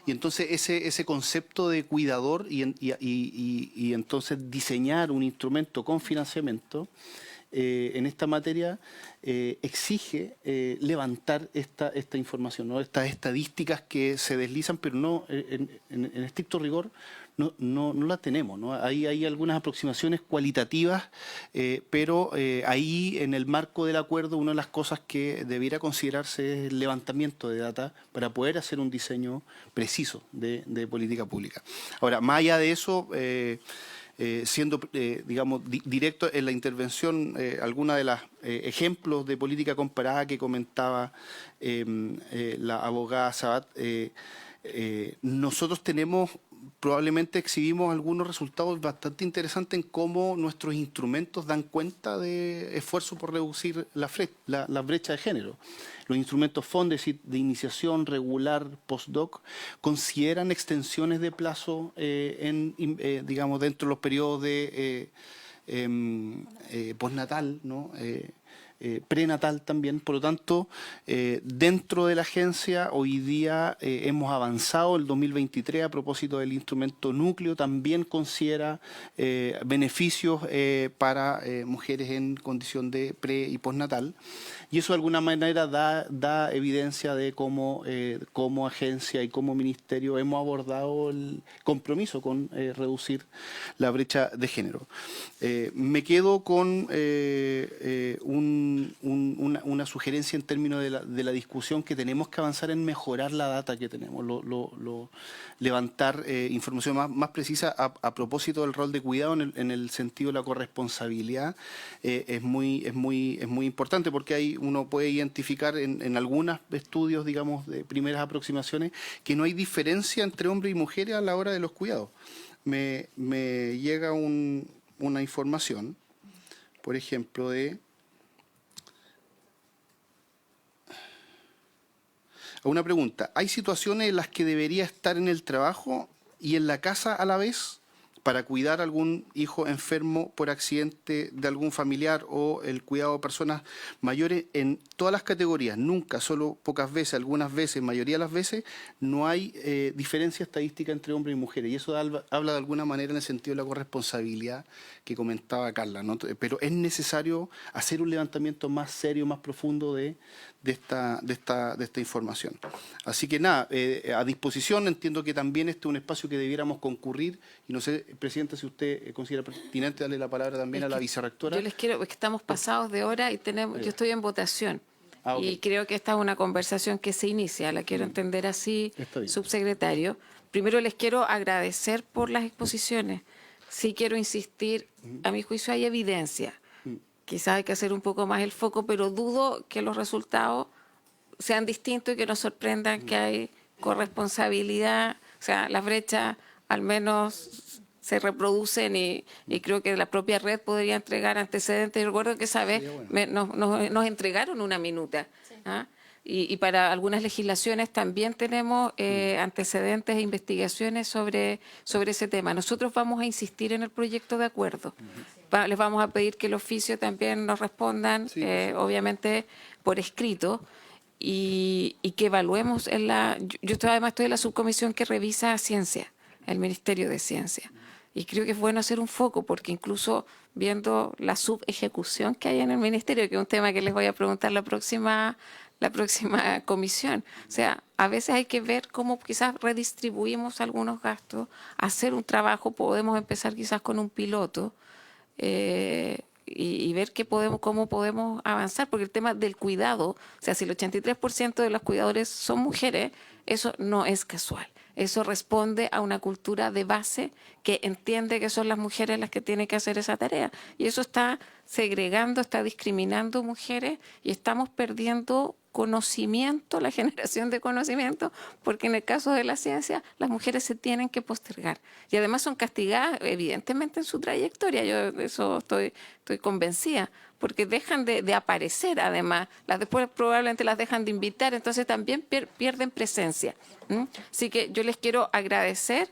y entonces ese concepto de cuidador y entonces diseñar un instrumento con financiamiento en esta materia exige levantar esta información, ¿no? Estas estadísticas que se deslizan, pero no en estricto rigor no la tenemos, ¿no? Hay algunas aproximaciones cualitativas, pero ahí en el marco del acuerdo una de las cosas que debiera considerarse es el levantamiento de data para poder hacer un diseño preciso de política pública. Ahora, más allá de eso, siendo, digamos, directo en la intervención, alguna de las ejemplos de política comparada que comentaba la abogada Sabat, nosotros probablemente exhibimos algunos resultados bastante interesantes en cómo nuestros instrumentos dan cuenta de esfuerzo por reducir la brecha de género. Los instrumentos FONDES de iniciación regular postdoc consideran extensiones de plazo digamos, dentro de los periodos de postnatal, ¿no? Prenatal también. Por lo tanto, dentro de la agencia hoy día hemos avanzado. El 2023 a propósito del instrumento núcleo también considera beneficios para mujeres en condición de pre y postnatal, y eso de alguna manera da evidencia de cómo como agencia y como ministerio hemos abordado el compromiso con reducir la brecha de género. Me quedo con una sugerencia en términos de la discusión, que tenemos que avanzar en mejorar la data que tenemos, levantar información más precisa a propósito del rol de cuidado en el sentido de la corresponsabilidad. Es muy importante, porque uno puede identificar en algunos estudios, digamos, de primeras aproximaciones, que no hay diferencia entre hombres y mujeres a la hora de los cuidados. Me llega una información, por ejemplo, una pregunta: ¿hay situaciones en las que debería estar en el trabajo y en la casa a la vez? para cuidar a algún hijo enfermo por accidente de algún familiar o el cuidado de personas mayores en todas las categorías, nunca, solo pocas veces, algunas veces, mayoría de las veces, no hay diferencia estadística entre hombres y mujeres. Y eso habla de alguna manera en el sentido de la corresponsabilidad que comentaba Carla, ¿no? Pero es necesario hacer un levantamiento más serio, más profundo de esta información. Así que nada, a disposición, entiendo que también este es un espacio que debiéramos concurrir, y no sé, Presidenta, si usted considera pertinente darle la palabra también a la vicerrectora. Yo les quiero, porque estamos pasados de hora y yo estoy en votación. Ah, okay. Y creo que esta es una conversación que se inicia, la quiero entender así, subsecretario. Primero les quiero agradecer por las exposiciones. Sí quiero insistir, a mi juicio hay evidencia. Quizás hay que hacer un poco más el foco, pero dudo que los resultados sean distintos y que nos sorprendan que hay corresponsabilidad. O sea, las brechas al menos se reproducen y creo que la propia red podría entregar antecedentes. Recuerdo que esa vez nos entregaron una minuta. ¿Ah? Y para algunas legislaciones también tenemos antecedentes e investigaciones sobre ese tema. Nosotros vamos a insistir en el proyecto de acuerdo. Les vamos a pedir que el oficio también nos respondan, obviamente por escrito, y que evaluemos yo además estoy en la subcomisión que revisa ciencia, el Ministerio de Ciencia. Y creo que es bueno hacer un foco, porque incluso viendo la subejecución que hay en el Ministerio, que es un tema que les voy a preguntar la próxima comisión. O sea, a veces hay que ver cómo quizás redistribuimos algunos gastos, hacer un trabajo, podemos empezar quizás con un piloto y ver cómo podemos avanzar, porque el tema del cuidado, o sea, si el 83% de los cuidadores son mujeres, eso no es casual. Eso responde a una cultura de base que entiende que son las mujeres las que tienen que hacer esa tarea. Y eso está segregando, está discriminando mujeres y estamos perdiendo conocimiento, la generación de conocimiento, porque en el caso de la ciencia las mujeres se tienen que postergar. Y además son castigadas evidentemente en su trayectoria, yo de eso estoy convencida, porque dejan de aparecer además, después probablemente las dejan de invitar, entonces también pierden presencia. Así que yo les quiero agradecer,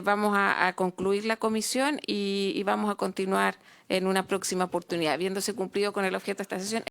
vamos a concluir la comisión y vamos a continuar en una próxima oportunidad, habiéndose cumplido con el objeto de esta sesión.